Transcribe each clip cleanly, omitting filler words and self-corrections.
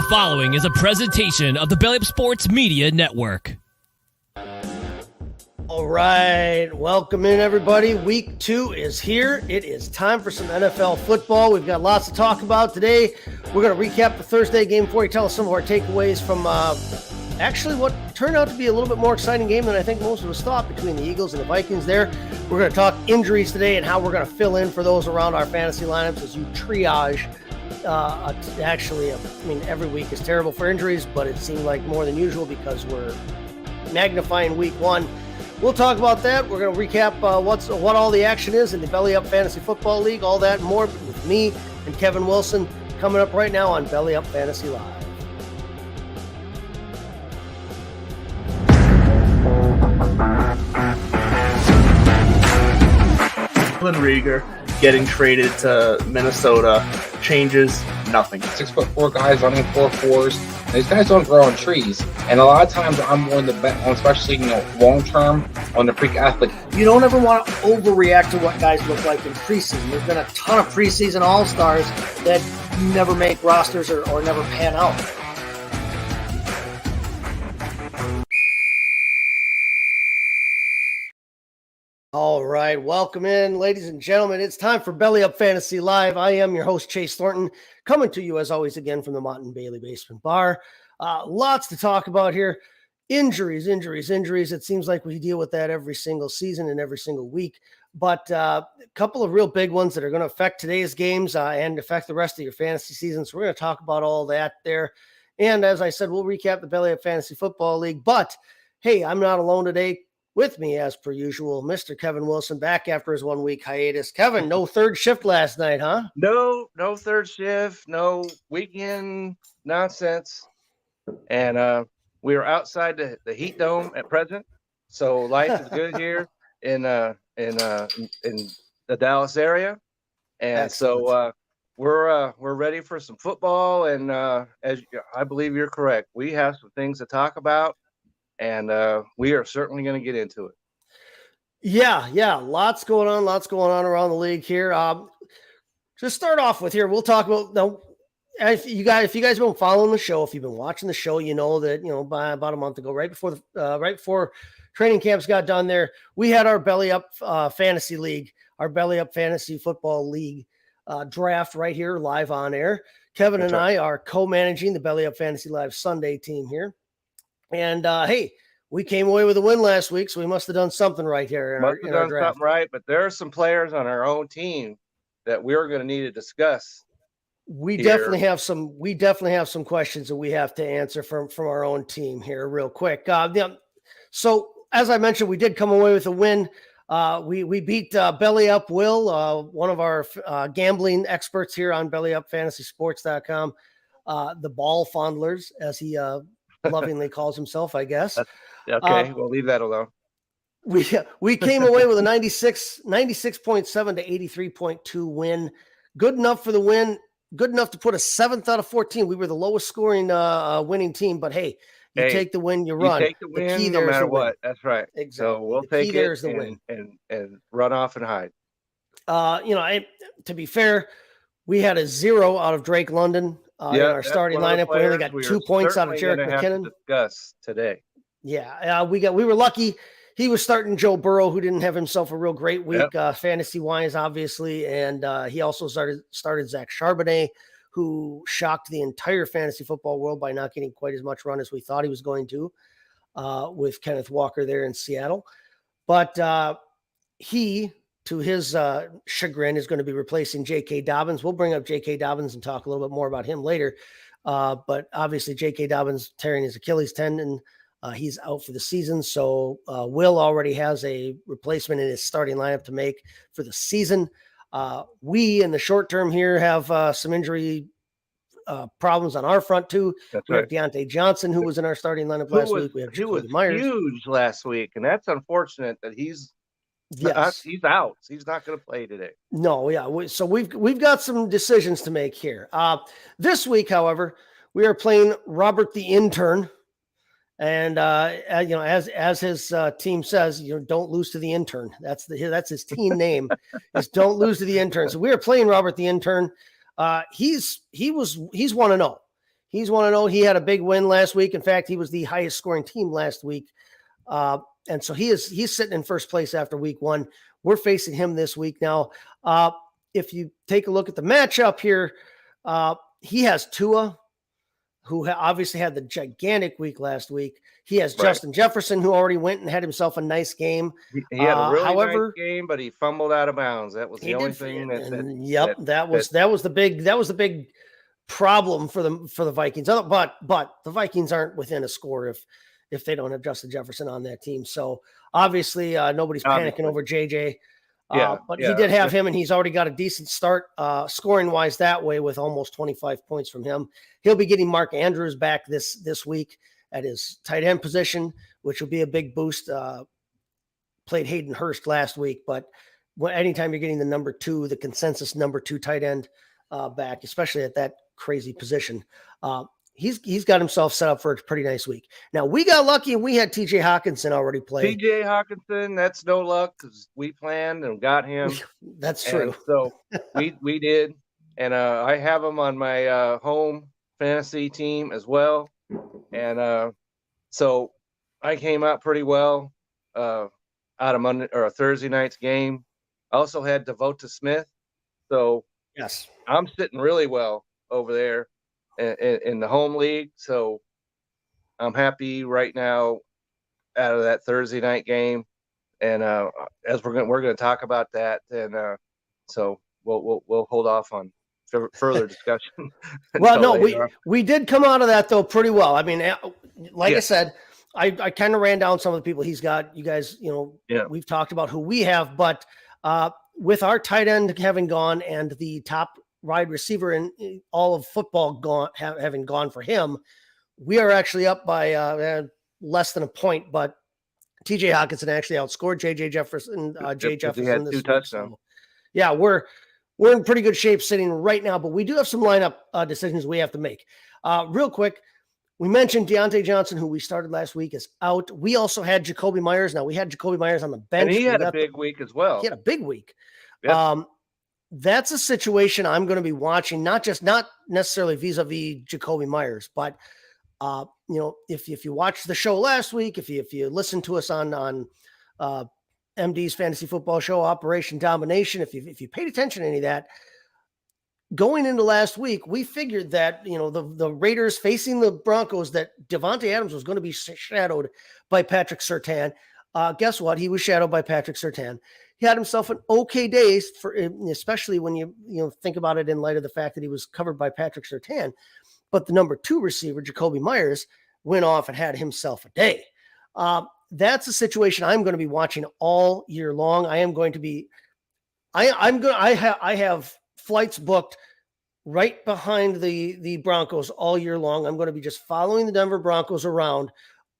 following is a presentation of the Belly Up Sports Media Network. All right, welcome in everybody. Week 2 is here. It is time for some NFL football. We've got lots to talk about today. We're going to recap the Thursday game before you tell us some of our takeaways from actually what turned out to be a little bit more exciting game than I think most of us thought between the Eagles and the Vikings there. We're going to talk injuries today and how we're going to fill in for those around our fantasy lineups as you triage. Every week is terrible for injuries, but it seemed like more than usual because we're magnifying week 1. We'll talk about that. We're going to recap what all the action is in the Belly Up Fantasy Football League, all that and more with me and Kevin Wilson coming up right now on Belly Up Fantasy Live. Rieger getting traded to Minnesota changes nothing. 6'4" guys running 4.4s. These guys don't grow on trees. And a lot of times I'm willing to bet on, especially long term, on the freak athlete. You don't ever want to overreact to what guys look like in preseason. There's been a ton of preseason all-stars that never make rosters or never pan out. All right, welcome in, ladies and gentlemen. It's time for Belly Up Fantasy Live. I am your host, Chase Thornton, coming to you as always again from the Mott and Bailey Basement Bar. Lots to talk about here. Injuries. It seems like we deal with that every single season and every single week. But a couple of real big ones that are going to affect today's games and affect the rest of your fantasy season. So we're going to talk about all that there. And as I said, we'll recap the Belly Up Fantasy Football League. But, hey, I'm not alone today. With me, as per usual, Mr. Kevin Wilson, back after his 1 week hiatus. Kevin, no third shift last night, huh? No third shift, no weekend nonsense. And we are outside the heat dome at present. So life is good here in the Dallas area. And excellent. So we're ready for some football. And as I believe you're correct, we have some things to talk about. And we are certainly going to get into it. Yeah. Lots going on around the league here. Just start off with here. We'll talk about now. If you guys have been following the show, if you've been watching the show, you know that by about a month ago, right before training camps got done, there we had our Belly Up Fantasy League, our Belly Up Fantasy Football League draft right here live on air. Kevin and I are co-managing the Belly Up Fantasy Live Sunday team here. And, hey, we came away with a win last week, so we must have done something right here. In our draft. Something right, but there are some players on our own team that we're going to need to discuss. We definitely have some questions that we have to answer from our own team here real quick. So, as I mentioned, we did come away with a win. We beat Belly Up Will, one of our gambling experts here on BellyUpFantasySports.com, the ball fondlers, as he lovingly calls himself, I guess. Okay, we'll leave that alone. We came away with a 96.7 to 83.2 win. Good enough for the win. Good enough to put a 7th out of 14. We were the lowest scoring winning team, but hey, take the win, you run. Take the win, key no matter what. That's right. Exactly. So we'll take it and run off and hide. To be fair, we had a 0 out of Drake London. In our starting lineup, we only got 2 points out of Jerick McKinnon. Discuss today. Yeah, we were lucky. He was starting Joe Burrow, who didn't have himself a real great week, fantasy wise, obviously, and he also started Zach Charbonnet, who shocked the entire fantasy football world by not getting quite as much run as we thought he was going to, with Kenneth Walker there in Seattle. But he, to his chagrin, is going to be replacing J.K. Dobbins. We'll bring up J.K. Dobbins and talk a little bit more about him later. But obviously, J.K. Dobbins tearing his Achilles tendon. He's out for the season. So Will already has a replacement in his starting lineup to make for the season. We, in the short term here, have some injury problems on our front, too. That's we have Deontay Johnson, who was in our starting lineup last week. We have Jacoby Myers. Huge last week, and that's unfortunate that he's out. He's not going to play today. No, yeah. So we've got some decisions to make here. This week, however, we are playing Robert the Intern. And, as his team says, don't lose to the intern. That's his team name is don't lose to the intern. So we are playing Robert the Intern. He's 1-0. He's 1-0. He had a big win last week. In fact, he was the highest scoring team last week. And so he's sitting in first place after week 1. We're facing him this week. Now, if you take a look at the matchup here, he has Tua, who obviously had the gigantic week last week. He has Justin Jefferson, who already went and had himself a nice game. He had a really nice game, but he fumbled out of bounds. That was the only thing that was the big problem for the Vikings. But the Vikings aren't within a score if they don't have Justin Jefferson on that team. So obviously nobody's panicking over JJ. But he did have him, and he's already got a decent start scoring wise that way with almost 25 points from him. He'll be getting Mark Andrews back this week at his tight end position, which will be a big boost. Played Hayden Hurst last week, but anytime you're getting the consensus number 2 tight end back, especially at that crazy position, he's got himself set up for a pretty nice week. Now, we got lucky and we had TJ Hawkinson already play. TJ Hawkinson, that's no luck because we planned and got him. That's true. And so we did. And I have him on my home fantasy team as well. And so I came out pretty well out of Monday or Thursday night's game. I also had Devonta Smith. So yes, I'm sitting really well over there in the home league. So I'm happy right now out of that Thursday night game. And as we're going to talk about that, and so we'll hold off on further discussion. Well, no, we did come out of that though pretty well. I mean, like I said, I kind of ran down some of the people he's got. You guys, we've talked about who we have, but with our tight end having gone and the top wide receiver in all of football having gone for him, we are actually up by less than a point. But TJ Hawkinson actually outscored Jay Jefferson. Jefferson had this 2 week, touchdowns. so, yeah, we're in pretty good shape sitting right now, but we do have some lineup decisions we have to make. Real quick, we mentioned Deontay Johnson, who we started last week, is out. We also had Jacoby Myers. Now, we had Jacoby Myers on the bench. And he had a big week as well. He had a big week. Yep. That's a situation I'm going to be watching, not necessarily vis-a-vis Jacoby Myers, but if you watched the show last week, if you listened to us on MD's fantasy football show, Operation Domination, if you paid attention to any of that, going into last week, we figured that, the Raiders facing the Broncos, that Devontae Adams was going to be shadowed by Patrick Surtain. Guess what? He was shadowed by Patrick Surtain. He had himself an okay day, especially when you think about it in light of the fact that he was covered by Patrick Surtain. But the number 2 receiver, Jacoby Myers, went off and had himself a day. That's a situation I'm going to be watching all year long. I am going to be, I have flights booked right behind the Broncos all year long. I'm going to be just following the Denver Broncos around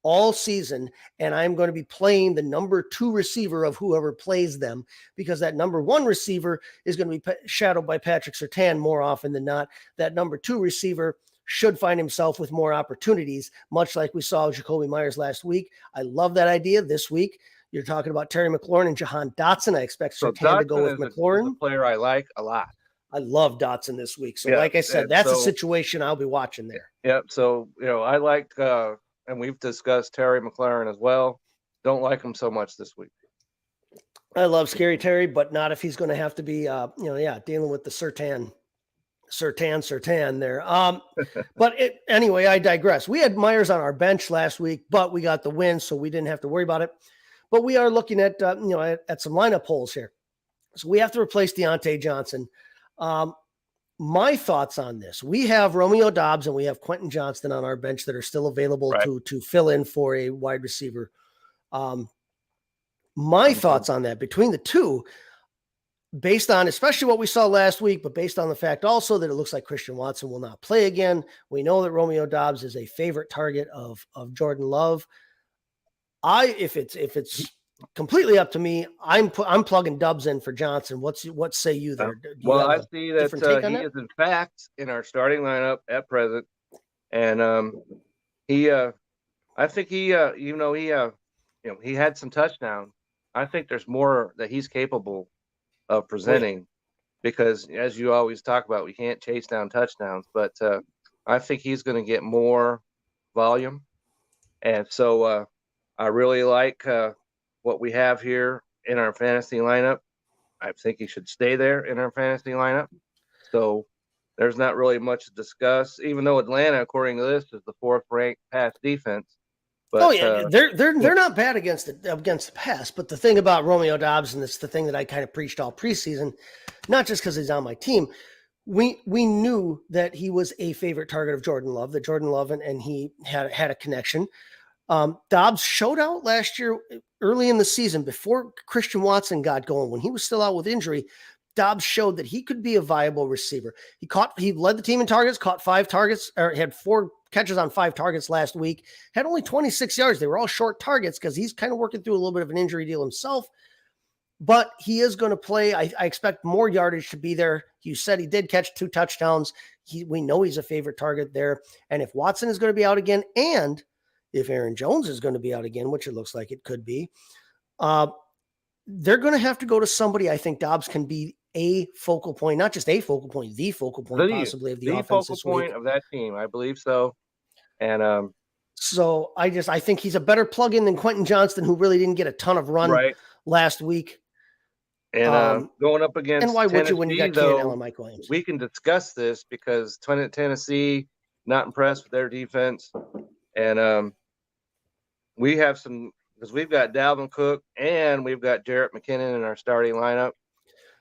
all season, and I'm going to be playing the number 2 receiver of whoever plays them, because that number 1 receiver is going to be shadowed by Patrick Surtain more often than not. That number 2 receiver should find himself with more opportunities, much like we saw Jacoby Myers last week. I love that idea. This week, you're talking about Terry McLaurin and Jahan Dotson. I expect Surtain to go with McLaurin. A player I like a lot. I love Dotson this week. So like I said, that's a situation I'll be watching there. Yep. So, I like, and we've discussed Terry McLaurin as well. Don't like him so much this week. I love Scary Terry, but not if he's going to have to be, dealing with the Surtain there. But anyway, I digress. We had Myers on our bench last week, but we got the win, so we didn't have to worry about it. But we are looking at some lineup holes here. So we have to replace Deontay Johnson. My thoughts on this: we have Romeo Doubs and we have Quentin Johnston on our bench that are still available to fill in for a wide receiver. My thoughts on that between the two, based on especially what we saw last week, but based on the fact also that it looks like Christian Watson will not play again. We know that Romeo Doubs is a favorite target of Jordan Love. If it's completely up to me, I'm plugging Doubs in for Johnson. What say you there? I see that he is in fact in our starting lineup at present, and I think he had some touchdowns. I think there's more that he's capable of presenting, because as you always talk about, we can't chase down touchdowns, but I think he's going to get more volume. And so I really like what we have here in our fantasy lineup. I think he should stay there in our fantasy lineup. So there's not really much to discuss, even though Atlanta, according to this, is the 4th ranked pass defense. But, they're not bad against the pass. But the thing about Romeo Doubs, and it's the thing that I kind of preached all preseason, not just because he's on my team, we knew that he was a favorite target of Jordan Love, that Jordan Love and he had a connection. Doubs showed out last year early in the season before Christian Watson got going. When he was still out with injury, Doubs showed that he could be a viable receiver. He led the team in targets, caught 5 targets, or had 4 catches on 5 targets last week, had only 26 yards. They were all short targets because he's kind of working through a little bit of an injury deal himself. But he is going to play. I expect more yardage to be there. You said he did catch 2 touchdowns. We know he's a favorite target there. And if Watson is going to be out again, and if Aaron Jones is going to be out again, which it looks like it could be, they're going to have to go to somebody. I think Doubs can be a focal point, not just a focal point, the focal point possibly of the offense focal point of that team. I believe so. And so I think he's a better plug-in than Quentin Johnston, who really didn't get a ton of run last week. And going up against and why Tennessee, would you when you got Keenan Allen, Mike Williams? We can discuss this because Tennessee not impressed with their defense, and we have some because we've got Dalvin Cook and we've got Jarrett McKinnon in our starting lineup.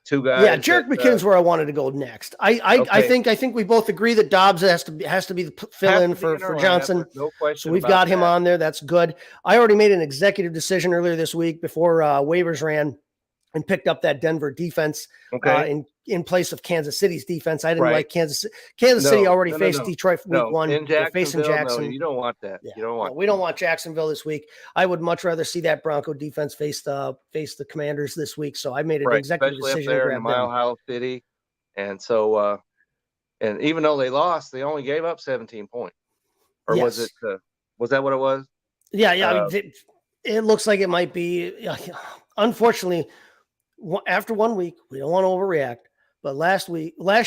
2 guys. Yeah, Jarrett McKinnon's where I wanted to go next. I think we both agree that Doubs has to be the fill-in for Johnson. No question. So we've got him on there. That's good. I already made an executive decision earlier this week before waivers ran and picked up that Denver defense in place of Kansas City's defense. I didn't like Kansas. Kansas City already faced Detroit week 1. They're facing Jackson. No, you don't want that. Yeah. You don't want. We don't want Jacksonville this week. I would much rather see that Bronco defense face the Commanders this week. So I made an executive decision especially up there to in grab Mile High City, and so and even though they lost, they only gave up 17 points. Or was it? Was that what it was? Yeah. I mean, it looks like it might be. Unfortunately, after 1 week, we don't want to overreact. But last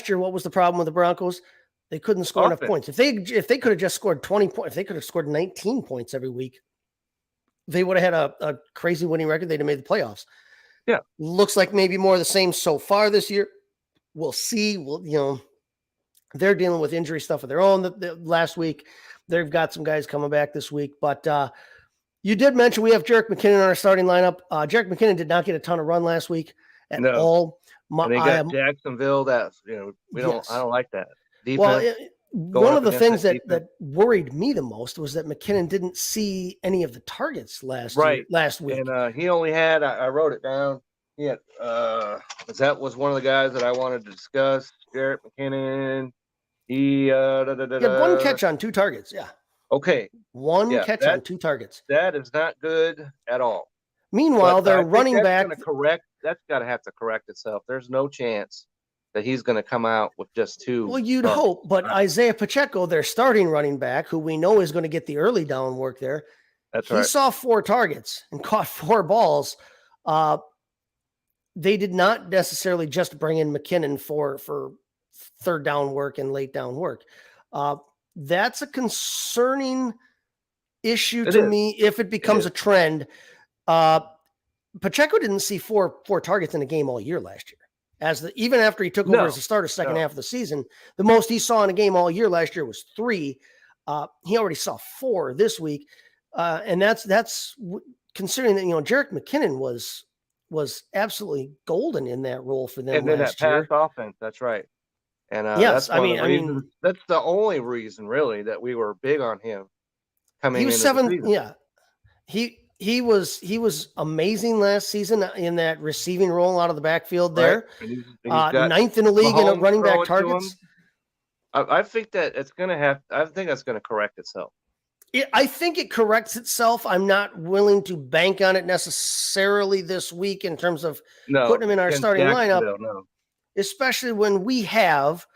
year, what was the problem with the Broncos? They couldn't score enough points. If they could have just scored 20 points, if they could have scored 19 points every week, they would have had a crazy winning record. They'd have made the playoffs. Yeah. Looks like maybe more of the same so far this year. We'll see. They're dealing with injury stuff of their own. The last week, they've got some guys coming back this week. But you did mention we have Jarrett McKinnon in our starting lineup. Jarrett McKinnon did not get a ton of run last week at all. And they got Jacksonville. I don't like that. Defense, one of the things that worried me the most was that McKinnon didn't see any of the targets last week. And he only had, I wrote it down. He had, that was one of the guys that I wanted to discuss. Jarrett McKinnon. He had 1 catch on 2 targets. Yeah. Okay. One catch on 2 targets. That is not good at all. Meanwhile, they're running back. That's got to have to correct itself. There's no chance that he's going to come out with just 2. Well, you'd hope, but Isaiah Pacheco, their starting running back, who we know is going to get the early down work there. He saw 4 targets and caught 4 balls. They did not necessarily just bring in McKinnon for third down work and late down work. That's a concerning issue to me if it becomes a trend. Pacheco didn't see four targets in a game all year last year. Even after he took over as a starter second half of the season, the most he saw in a game all year last year was 3. He already saw 4 this week. And that's considering that, Jarrett McKinnon was absolutely golden in that role for them last year. And then that pass offense, that's right. And yes, that's the only reason really that we were big on him coming. He was 7. Yeah, he was amazing last season in that receiving role out of the backfield there. Right. He's 9th in the league in running back targets. I think that it's going to I think that's going to correct itself. I think it corrects itself. I'm not willing to bank on it necessarily this week in terms of putting him in our starting lineup, especially when we have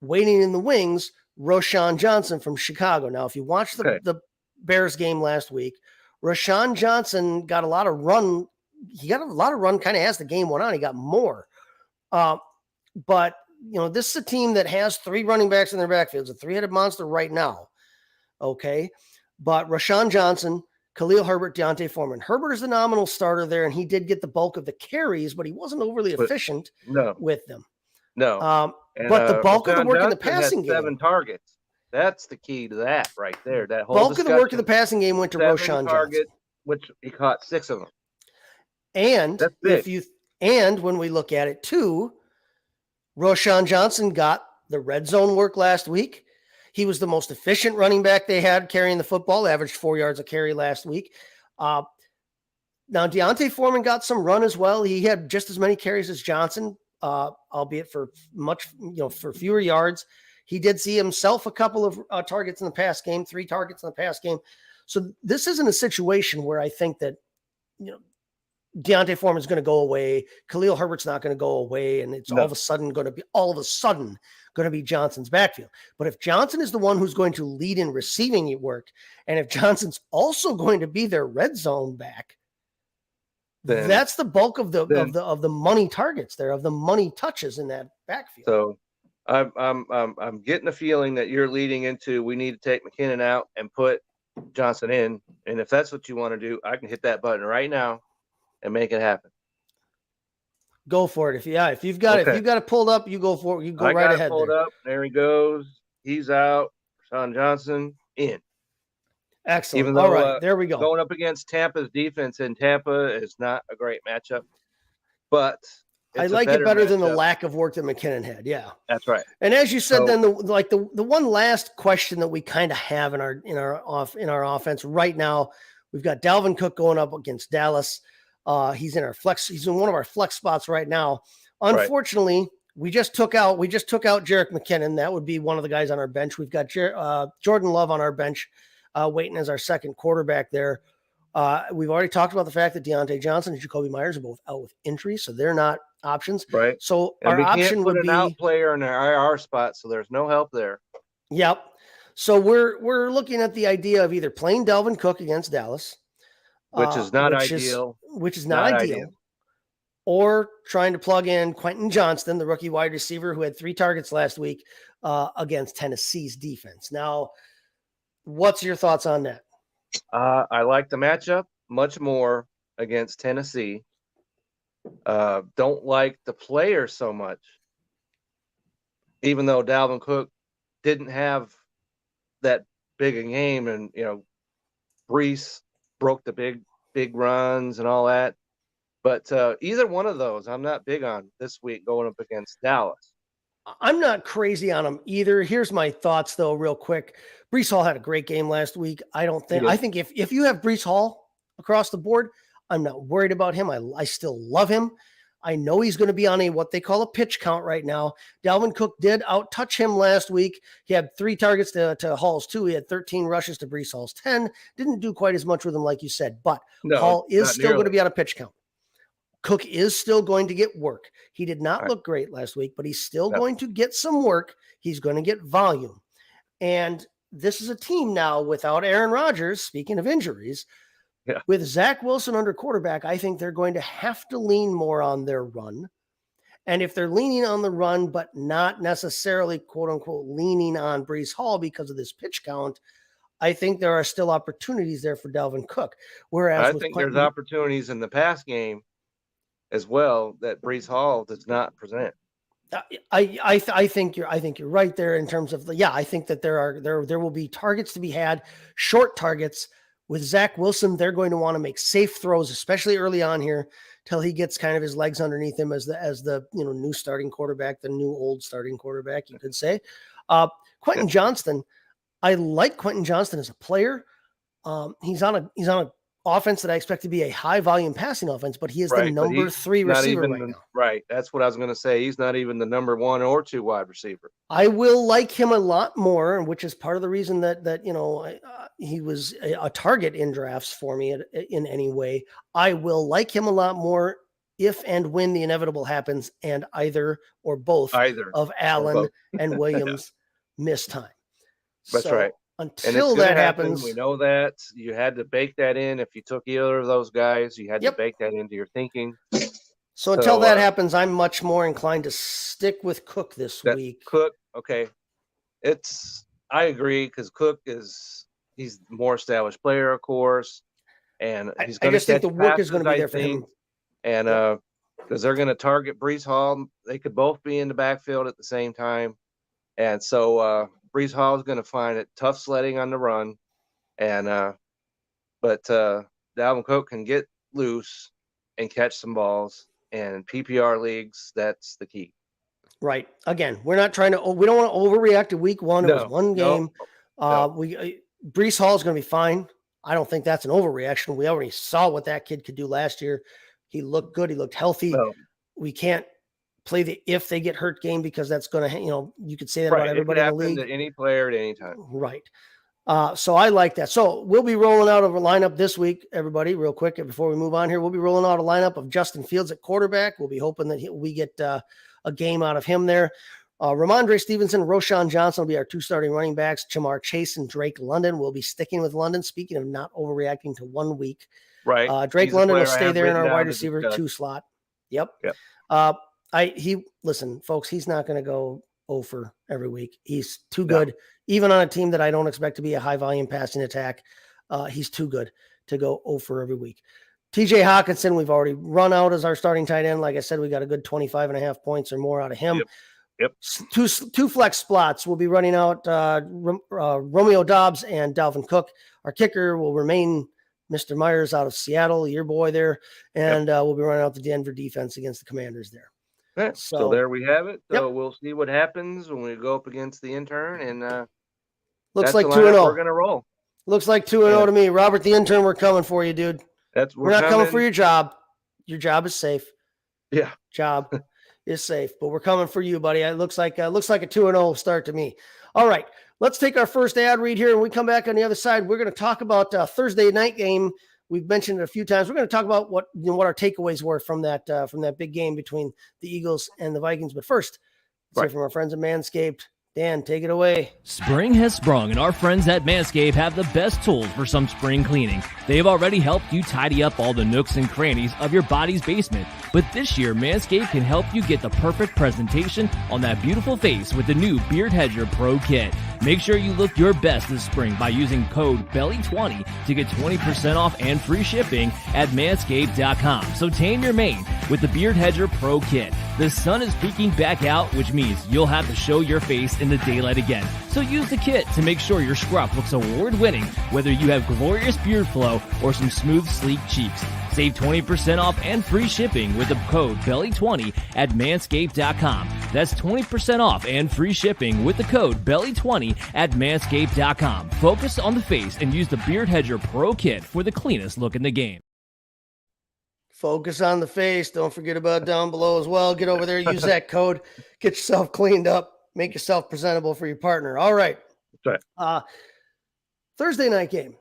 waiting in the wings Roschon Johnson from Chicago. Now, if you watch the Bears game last week, Roschon Johnson got a lot of run. He got a lot of run kind of as the game went on. He got more. But this is a team that has 3 running backs in their backfield. It's a 3-headed monster right now. Okay. But Rashawn Johnson, Khalil Herbert, Deontay Foreman. Herbert is the nominal starter there, and he did get the bulk of the carries, but he wasn't overly efficient with them. No. But the bulk of the work in the passing game. 7 targets. That's the key to that right there. That whole bulk of the work in the passing game went to Rashawn Johnson, which he caught 6 of them. And when we look at it too, Rashawn Johnson got the red zone work last week. He was the most efficient running back they had carrying the football, averaged 4 yards a carry last week. Now, Deontay Foreman got some run as well. He had just as many carries as Johnson, albeit for for fewer yards. He did see himself a couple of targets in the pass game, 3 targets in the pass game. So this isn't a situation where I think that, Deontay Foreman's going to go away. Khalil Herbert's not going to go away. And it's all of a sudden going to be Johnson's backfield. But if Johnson is the one who's going to lead in receiving work, and if Johnson's also going to be their red zone back, then that's the bulk of the money targets there, of the money touches in that backfield. So I'm getting a feeling that you're leading into, we need to take McKinnon out and put Johnson in. And if that's what you want to do, I can hit that button right now and make it happen. Go for it. If you've got it pulled up, you go for it. You go right ahead. Pulled up. There he goes. He's out. Rashawn Johnson in. Excellent. Even though, all right, there we go. Going up against Tampa's defense, and Tampa is not a great matchup, but I like it better than the lack of work that McKinnon had. Yeah, that's right. And as you said, then the one last question that we kind of have in our offense right now, we've got Dalvin Cook going up against Dallas. He's in our flex. He's in one of our flex spots right now. Unfortunately, we just took out Jerick McKinnon. That would be one of the guys on our bench. We've got Jordan Love on our bench, waiting as our second quarterback there. We've already talked about the fact that Deontay Johnson and Jacoby Myers are both out with injury, so they're not options. Right. So our option would be an out player in our IR spot, so there's no help there. Yep. So we're looking at the idea of either playing Dalvin Cook against Dallas, which is not ideal. Which is not ideal. Or trying to plug in Quentin Johnston, the rookie wide receiver who had 3 targets last week against Tennessee's defense. Now, what's your thoughts on that? I like the matchup much more against Tennessee. Don't like the player so much, even though Dalvin Cook didn't have that big a game, and Brees broke the big runs and all that. But either one of those, I'm not big on this week going up against Dallas. I'm not crazy on him either. Here's my thoughts, though, real quick. Brees Hall had a great game last week. I think if you have Brees Hall across the board, I'm not worried about him. I still love him. I know he's going to be on what they call a pitch count right now. Dalvin Cook did out-touch him last week. He had 3 targets to Hall's 2. He had 13 rushes to Brees Hall's 10. Didn't do quite as much with him, like you said, but Hall is still going to be on a pitch count. Cook is still going to get work. He did not look great last week, but he's still going to get some work. He's going to get volume. And this is a team now without Aaron Rodgers, speaking of injuries, with Zach Wilson under quarterback. I think they're going to have to lean more on their run. And if they're leaning on the run, but not necessarily, quote unquote, leaning on Brees Hall because of this pitch count, I think there are still opportunities there for Dalvin Cook. Whereas I think there's opportunities in the pass game as well that Brees Hall does not present. I think you're right there in terms of I think that there will be targets to be had, short targets. With Zach Wilson, they're going to want to make safe throws, especially early on here, till he gets kind of his legs underneath him as the new starting quarterback, the new old starting quarterback, you could say. Quentin Johnston, I like Quentin Johnston as a player. He's on a offense that I expect to be a high volume passing offense, but he is the number 3 receiver right now. Right. That's what I was going to say. He's not even the number 1 or 2 wide receiver. I will like him a lot more, which is part of the reason that he was a target in drafts for me in any way. I will like him a lot more if and when the inevitable happens and either or both of Allen and Williams miss time. That's right. Until that happens, we know that you had to bake that in. If you took either of those guys, you had to bake that into your thinking. So until that happens, I'm much more inclined to stick with Cook this week. Cook, okay. I agree because Cook he's the more established player, of course, and he's going to just think the work is going to be there for him. And because they're going to target Brees Hall, they could both be in the backfield at the same time, and so Brees Hall is going to find it tough sledding on the run, and but Dalvin Cook can get loose and catch some balls. And PPR leagues, that's the key. Right. Again, we don't want to overreact to week one. It was one game. Brees Hall is going to be fine. I don't think that's an overreaction. We already saw what that kid could do last year. He looked good. He looked healthy. No. We can't play the if they get hurt game because that's going to, you could say that about everybody in the league. To any player at any time. Right. So I like that. So we'll be rolling out of a lineup this week, everybody, real quick. Before we move on here, we'll be rolling out a lineup of Justin Fields at quarterback. We'll be hoping that we get a game out of him there. Ramondre Stevenson, Roschon Johnson will be our 2 starting running backs. Jamar Chase and Drake London will be sticking with London. Speaking of not overreacting to 1 week. Right. Drake London will stay there in our wide receiver 2 slot. Yep. Listen, folks, he's not going to go over every week. He's too good. No. Even on a team that I don't expect to be a high volume passing attack, he's too good to go over every week. TJ Hawkinson, we've already run out as our starting tight end. Like I said, we got a good 25.5 points or more out of him. Yep. Two flex spots. We'll be running out Romeo Doubs and Dalvin Cook. Our kicker will remain Mr. Myers out of Seattle, your boy there. And we'll be running out the Denver defense against the Commanders there. Okay. So there we have it. So we'll see what happens when we go up against the intern. And looks like 2-0. We're going to roll. Looks like 2-0 to me. Robert, the intern, we're coming for you, dude. We're not coming for your job. Your job is safe. Yeah. Job is safe, but we're coming for you, buddy. It looks like a 2-0 start to me. All right. Let's take our first ad read here. And we come back on the other side. We're going to talk about Thursday night game. We've mentioned it a few times. We're going to talk about what our takeaways were from that big game between the Eagles and the Vikings. But first, let's hear from our friends at Manscaped. Dan, take it away. Spring has sprung, and our friends at Manscaped have the best tools for some spring cleaning. They've already helped you tidy up all the nooks and crannies of your body's basement. But this year, Manscaped can help you get the perfect presentation on that beautiful face with the new Beard Hedger Pro Kit. Make sure you look your best this spring by using code BELLY20 to get 20% off and free shipping at manscaped.com. So tame your mane with the Beard Hedger Pro Kit. The sun is peeking back out, which means you'll have to show your face in the daylight again. So use the kit to make sure your scruff looks award-winning, whether you have glorious beard flow or some smooth, sleek cheeks. Save 20% off and free shipping with the code BELLY20 at manscaped.com. That's 20% off and free shipping with the code BELLY20 at manscaped.com. Focus on the face and use the Beard Hedger Pro Kit for the cleanest look in the game. Focus on the face. Don't forget about down below as well. Get over there, use that code, get yourself cleaned up, make yourself presentable for your partner. All right. That's right. Thursday night game.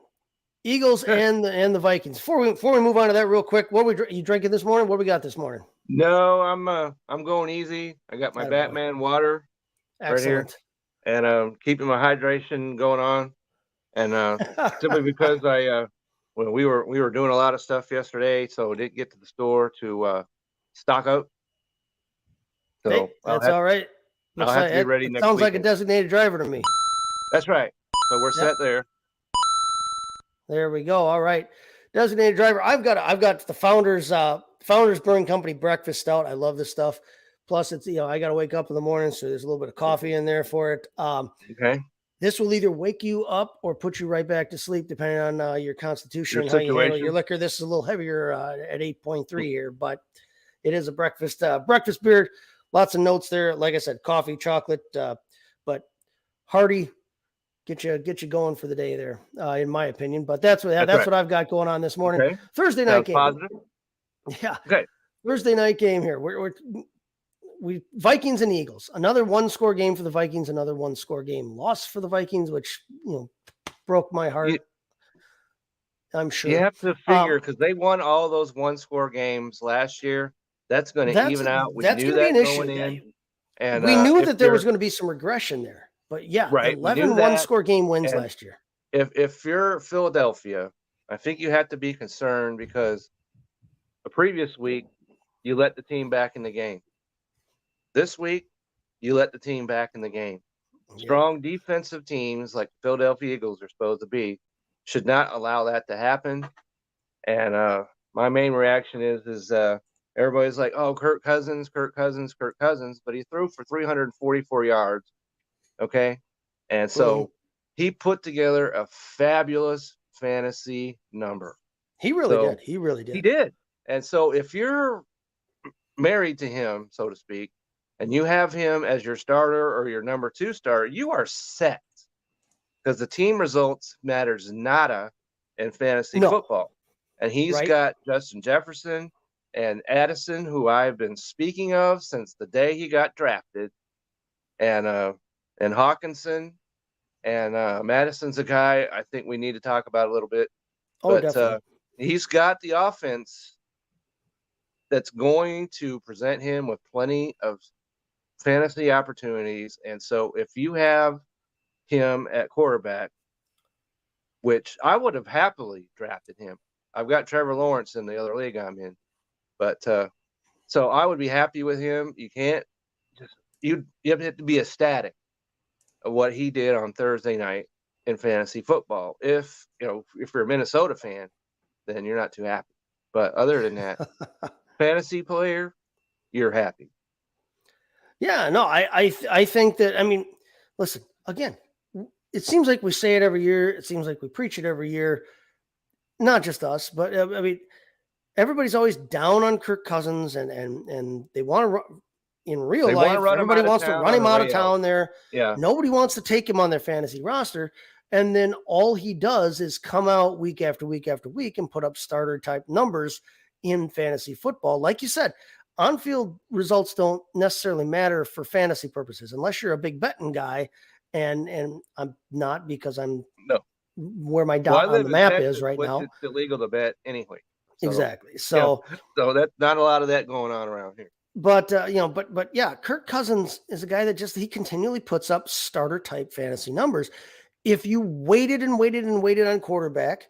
Eagles and the Vikings. Before we move on to that real quick, you drinking this morning? What we got this morning? No, I'm going easy. I got my Batman water right here, and keeping my hydration going on. And simply because we were doing a lot of stuff yesterday, so I didn't get to the store to stock up. So hey, that's all right. I'll have to be ready next week. Sounds like a designated driver to me. That's right. So we're set there. There we go. All right. Designated driver. I've got the Founders Brewing Company breakfast stout. I love this stuff. Plus it's, I got to wake up in the morning. So there's a little bit of coffee in there for it. Okay. This will either wake you up or put you right back to sleep, depending on your constitution and how you handle your liquor. This is a little heavier at 8.3 here, but it is a breakfast beer. Lots of notes there. Like I said, coffee, chocolate, but hearty. Get you going for the day there, in my opinion. But that's what I've got going on this morning. Okay. Thursday night game. Positive. Yeah. Okay. Thursday night game here. We Vikings and Eagles. Another 1-score game for the Vikings. Another 1-score game loss for the Vikings, which broke my heart. I'm sure you have to figure because they won all those 1-score games last year. That's going to even out. We knew that going in, and we knew that there was going to be some regression there. But yeah, right. 11 1-score game wins last year. If you're Philadelphia, I think you have to be concerned because the previous week you let the team back in the game. This week, you let the team back in the game. Strong defensive teams like the Philadelphia Eagles are supposed to be should not allow that to happen. And my main reaction is everybody's like, oh, Kirk Cousins, but he threw for 344 yards. Okay. And so he put together a fabulous fantasy number. He really did. He really did. He did. And so if you're married to him, so to speak, and you have him as your starter or your number 2 starter, you are set, because the team results matters nada in fantasy football. And he's got Justin Jefferson and Addison, who I've been speaking of since the day he got drafted, and Hawkinson, and Madison's a guy I think we need to talk about a little bit. But he's got the offense that's going to present him with plenty of fantasy opportunities. And so if you have him at quarterback, which I would have happily drafted him. I've got Trevor Lawrence in the other league I'm in, but so I would be happy with him. You can't just you have to be ecstatic of what he did on Thursday night in fantasy football. If you're a Minnesota fan, then you're not too happy. But other than that, fantasy player, you're happy. Yeah, no, I think that, I mean, listen, again, it seems like we say it every year. It seems like we preach it every year. Not just us, but I mean, everybody's always down on Kirk Cousins, and they want to run in real life. Everybody wants to run him out of town there. Yeah. Nobody wants to take him on their fantasy roster. And then all he does is come out week after week after week and put up starter type numbers in fantasy football. Like you said, on-field results don't necessarily matter for fantasy purposes, unless you're a big betting guy. And I'm not, because I'm where my dot on the map is right now. It's illegal to bet anyway. So, exactly. So that's not a lot of that going on around here. But but yeah, Kirk Cousins is a guy that he continually puts up starter type fantasy numbers. If you waited on quarterback,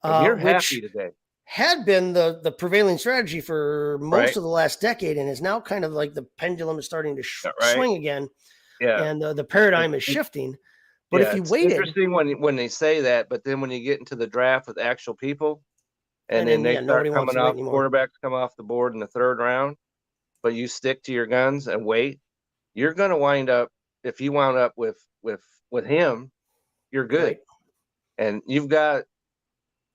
you're which happy today. Had been the prevailing strategy for most of the last decade, and is now kind of like the pendulum is starting to swing again. Yeah, and the paradigm is shifting. But if you waited, interesting when they say that, but then when you get into the draft with actual people, and then they start coming off, quarterbacks come off the board in the 3rd round, but you stick to your guns and wait, you're going to wind up, if you wound up with him, you're good. Right. And you've got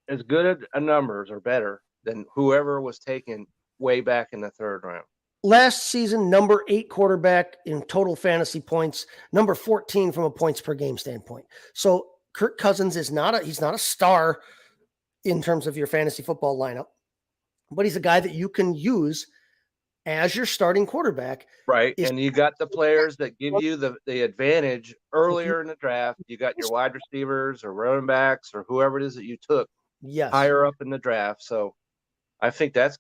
as good a numbers or better than whoever was taken way back in the 3rd round. Last season, number 8 quarterback in total fantasy points, number 14 from a points per game standpoint. So Kirk Cousins he's not a star in terms of your fantasy football lineup, but he's a guy that you can use as your starting quarterback. Right. And you got the players that give you the advantage earlier in the draft. You got your wide receivers or running backs or whoever it is that you took higher up in the draft. So I think that's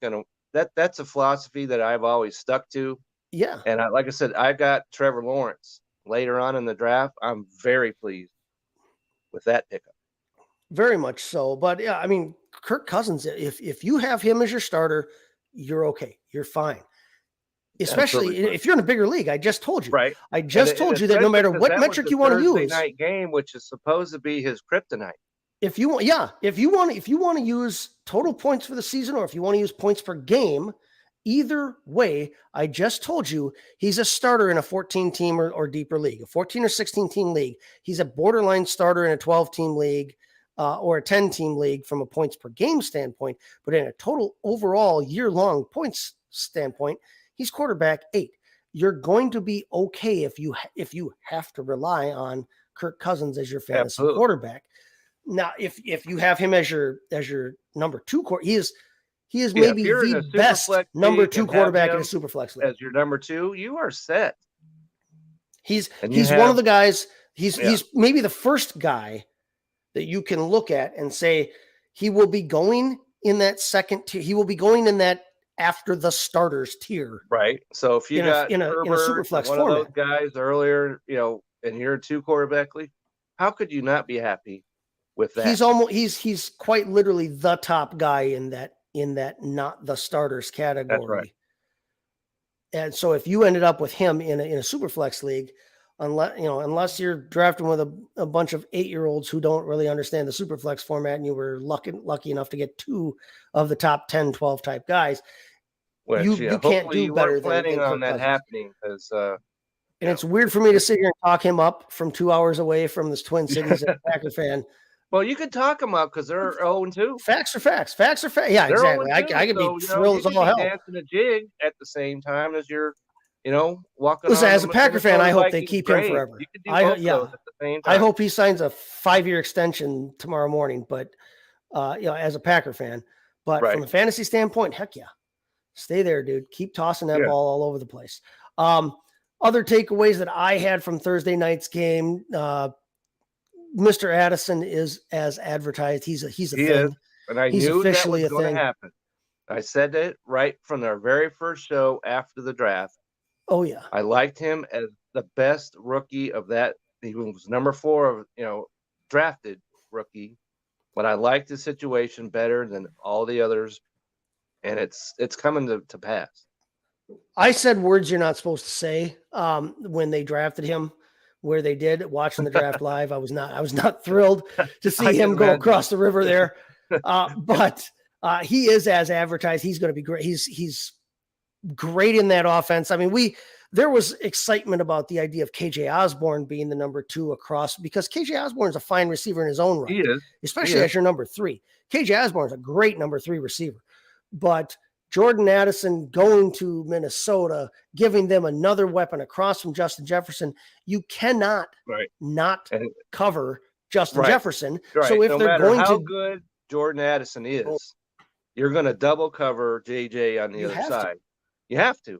a philosophy that I've always stuck to. Yeah. And like I said, I got Trevor Lawrence later on in the draft. I'm very pleased with that pickup. Very much so. But yeah, I mean, Kirk Cousins, if you have him as your starter, you're okay. You're fine. Especially if you're in a bigger league. I just told you. Right. I just told you that no matter what metric you want to use. Thursday night game, which is supposed to be his kryptonite. If you want to use total points for the season, or if you want to use points per game, either way, I just told you he's a starter in a 14-team or deeper league, a 14 or 16-team league. He's a borderline starter in a 12-team league or a 10-team league from a points per game standpoint. But in a total overall year-long points standpoint, he's quarterback 8. You're going to be okay if you have to rely on Kirk Cousins as your fantasy quarterback. Now, if you have him as your number 2 he is maybe the best number 2 quarterback in a super flex league. As your number 2, you are set. He's one of the guys. He's maybe the first guy that you can look at and say he will be going in that second tier. He will be going in that after the starters tier. Right. So if you got in a super flex one format, of those guys earlier, and you're a 2 quarterback league, how could you not be happy with that? He's quite literally the top guy in that not the starters category. That's right. And so if you ended up with him in a super flex league, unless you're drafting with a bunch of 8-year-olds who don't really understand the super flex format, and you were lucky enough to get 2 of the top 10, 12 type guys, Which, you can't do you better weren't planning than on Kirk that Cousins. happening because And it's weird for me to sit here and talk him up from 2 hours away from this Twin Cities as a Packer fan. well, you could talk them up because they're 0-2. Facts are facts. Facts are facts. Yeah, They're exactly. 0-2. I could So, be thrilled as you could all be hell. dancing a jig at the same time as you're, walking Listen, on as a the Packer fan, Minnesota I hope they Vikings keep him grave. forever. You could do both those at the same time. I hope he signs a 5-year extension tomorrow morning. But as a Packer fan, but from a fantasy standpoint, heck yeah, stay there, dude. Keep tossing that ball all over the place. Other takeaways that I had from Thursday night's game, Mr. Addison is as advertised. He's a thing. Is, and I He's knew that officially was a going thing. to happen. I said it right from our very first show after the draft. Oh yeah, I liked him as the best rookie of that. He was number 4 of drafted rookie, but I liked the situation better than all the others, and it's coming to pass. I said words you're not supposed to say when they drafted him, where they did. Watching the draft live, I was not thrilled to see him go across the river there. But he is as advertised. He's going to be great. He's great in that offense. I mean, there was excitement about the idea of KJ Osborne being the number 2 across, because KJ Osborne is a fine receiver in his own right. He is. Especially as your number 3. KJ Osborne is a great number 3 receiver. But Jordan Addison going to Minnesota, giving them another weapon across from Justin Jefferson, you cannot not cover Justin Jefferson. Right. So if no they're matter going how to good Jordan Addison is, you're going to double cover JJ on the other side. You have to.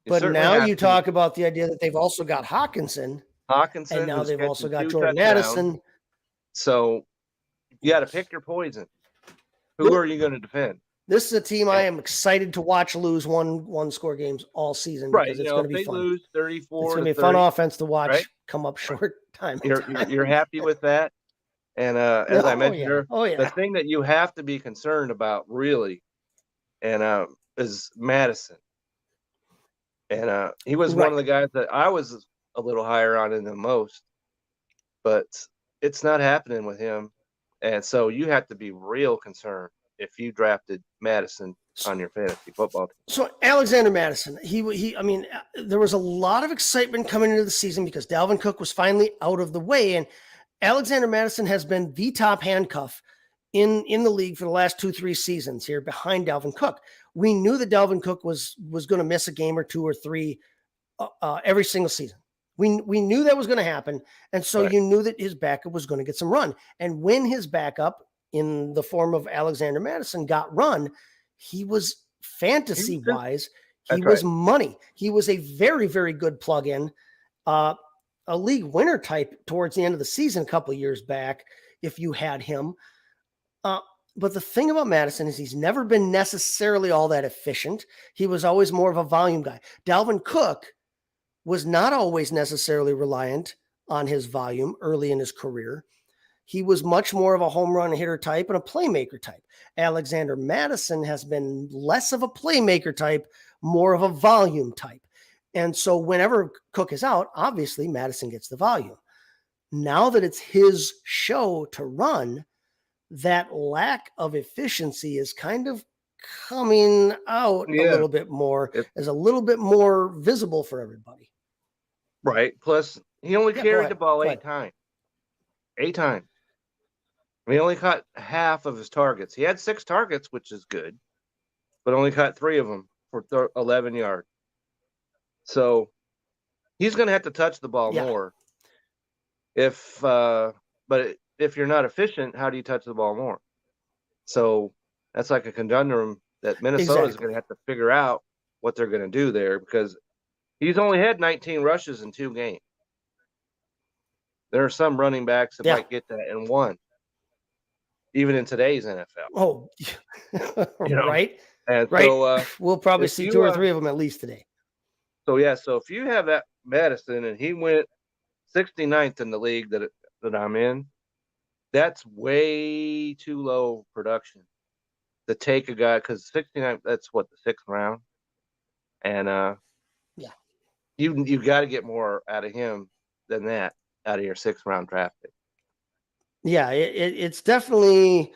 But now you talk about the idea that they've also got Hawkinson, and now they've also got Jordan Addison. So you got to pick your poison. Who are you going to defend? This is a team I am excited to watch lose one score games all season, because it's going to be fun. Lose 34, it's going to be a fun offense to watch come up short time. You're happy with that? And as I mentioned, the thing that you have to be concerned about really, and is Madison. And he was one of the guys that I was a little higher on than most, but it's not happening with him. And so you have to be real concerned if you drafted Madison on your fantasy football team. So Alexander Madison, I mean, there was a lot of excitement coming into the season because Dalvin Cook was finally out of the way, and Alexander Madison has been the top handcuff in the league for the last 2-3 seasons here behind Dalvin Cook. We knew that Dalvin Cook was going to miss a game or 2 or 3 every single season. We knew that was going to happen. And so you knew that his backup was going to get some run. And when his backup in the form of Alexander Madison got run, he was fantasy wise, he was money. He was a very, very good plug-in, a league winner type towards the end of the season a couple of years back, if you had him. But the thing about Madison is he's never been necessarily all that efficient. He was always more of a volume guy. Dalvin Cook was not always necessarily reliant on his volume early in his career. He was much more of a home run hitter type and a playmaker type. Alexander Madison has been less of a playmaker type, more of a volume type. And so whenever Cook is out, obviously Madison gets the volume. Now that it's his show to run, that lack of efficiency is kind of coming out a little bit more, as a little bit more visible for everybody. Right. Plus, he only carried the ball 8 times. 8 times. He only caught half of his targets. He had 6 targets, which is good, but only caught 3 of them for 11 yards. So he's going to have to touch the ball more. But if you're not efficient, how do you touch the ball more? So that's like a conundrum that Minnesota is going to have to figure out what they're going to do there, because he's only had 19 rushes in 2 games. There are some running backs that might get that in 1, even in today's NFL. Oh, right. And right. So we'll probably see 2 or 3 of them at least today. So so if you have that Madison and he went 69th in the league that I'm in, that's way too low production to take a guy, because 69, that's what, the 6th round. And you got to get more out of him than that out of your 6th-round draft pick. Yeah, it's definitely,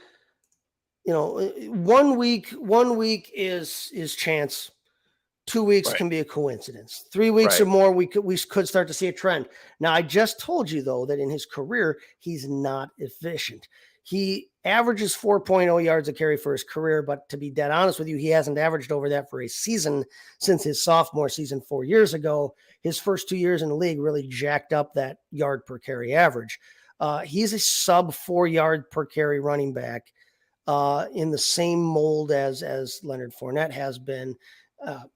1 week is chance. 2 weeks Right. can be a coincidence. 3 weeks Right. or more, we could start to see a trend. Now, I just told you though that in his career he's not efficient. He averages 4.0 yards a carry for his career, but to be dead honest with you, he hasn't averaged over that for a season since his sophomore season 4 years ago. His first 2 years in the league really jacked up that yard per carry average. He's a sub 4 yard per carry running back in the same mold as Leonard Fournette has been.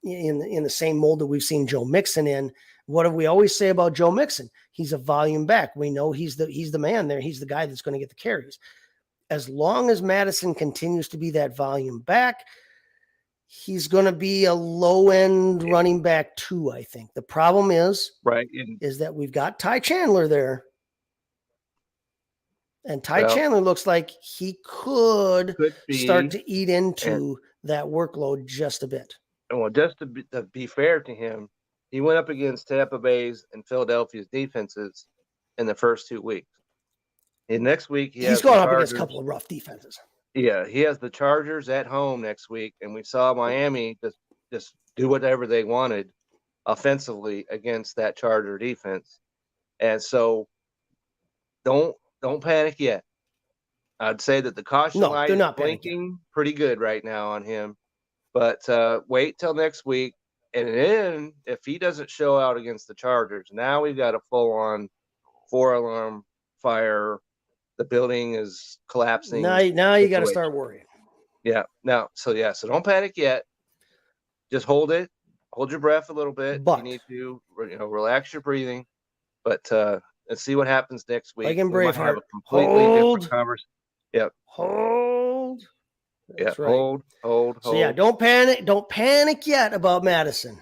In the same mold that we've seen Joe Mixon in. What do we always say about Joe Mixon? He's a volume back. We know he's the man there. He's the guy that's going to get the carries. As long as Madison continues to be that volume back, he's going to be a low end running back too, I think. The problem is that we've got Ty Chandler there. And Chandler looks like he could start to eat into that workload just a bit. Well, just to be fair to him, he went up against Tampa Bay's and Philadelphia's defenses in the first 2 weeks. And next week, he's going up against a couple of rough defenses. Yeah, he has the Chargers at home next week, and we saw Miami just do whatever they wanted offensively against that Charger defense. And so, don't panic yet. I'd say that the caution light is blinking pretty good right now on him. But wait till next week. And then if he doesn't show out against the Chargers, now we've got a full-on 4-alarm fire. The building is collapsing. Now you got to start worrying. Yeah. So don't panic yet. Just hold it. Hold your breath a little bit. You need to, relax your breathing. But let's see what happens next week. Like in Braveheart. Have a completely different conversation. Yep. Hold. That's right. Hold. So yeah, don't panic. Don't panic yet about Madison.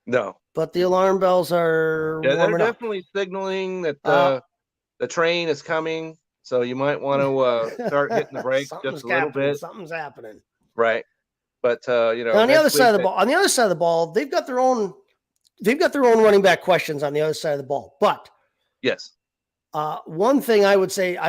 No. But the alarm bells are they're definitely signaling that the train is coming. So you might want to start hitting the brakes just a little bit. Something's happening. Right. But on the other side of the ball, they've got their own running back questions on the other side of the ball. But yes. One thing I would say,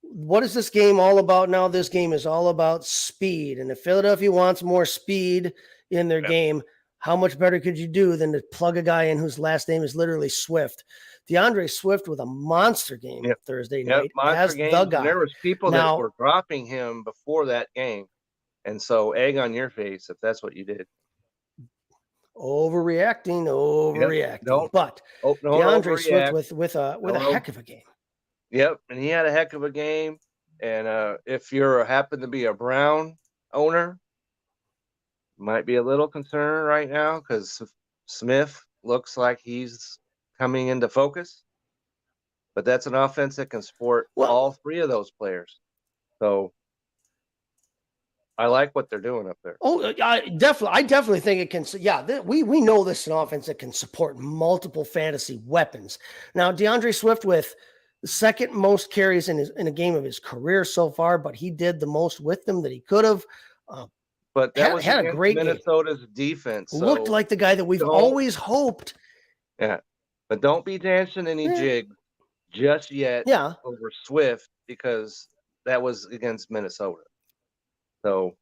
what is this game all about now? This game is all about speed. And if Philadelphia wants more speed in their game, how much better could you do than to plug a guy in whose last name is literally Swift? DeAndre Swift with a monster game Thursday night as the guy. There was people that were dropping him before that game. And so egg on your face if that's what you did. Overreacting. Yep. But DeAndre Swift with a heck of a game. Yep, and he had a heck of a game. And if you happen to be a Brown owner, you might be a little concerned right now because Smith looks like he's coming into focus. But that's an offense that can support all three of those players. So I like what they're doing up there. Oh, I definitely think it can. Yeah, we know this is an offense that can support multiple fantasy weapons. Now, DeAndre Swift with the second most carries in a game of his career so far, but he did the most with them that he could have. But that had a great Minnesota's defense. So looked like the guy that we've always hoped. Yeah, but don't be dancing any jigs just yet over Swift because that was against Minnesota. So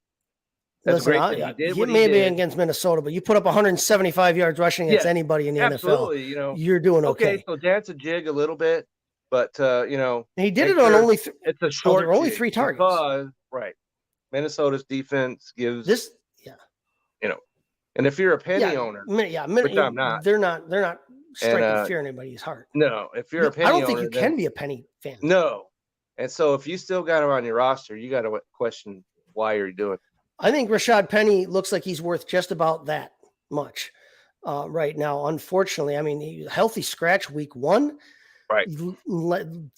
that's great that he did what he may did. Be against Minnesota, but you put up 175 yards rushing against anybody in the NFL. You're doing okay. So dance a jig a little bit, but he did it on only. It's a short. There were only 3 targets. Because, right, Minnesota's defense gives this. And if you're a penny owner, which I'm not, they're not striking fear in anybody's heart. No, if you're a penny owner, I don't think you can be a penny fan. No, and so if you still got him on your roster, you got to question why you're doing it. I think Rashad Penny looks like he's worth just about that much right now. Unfortunately, I mean, healthy scratch week 1. Right.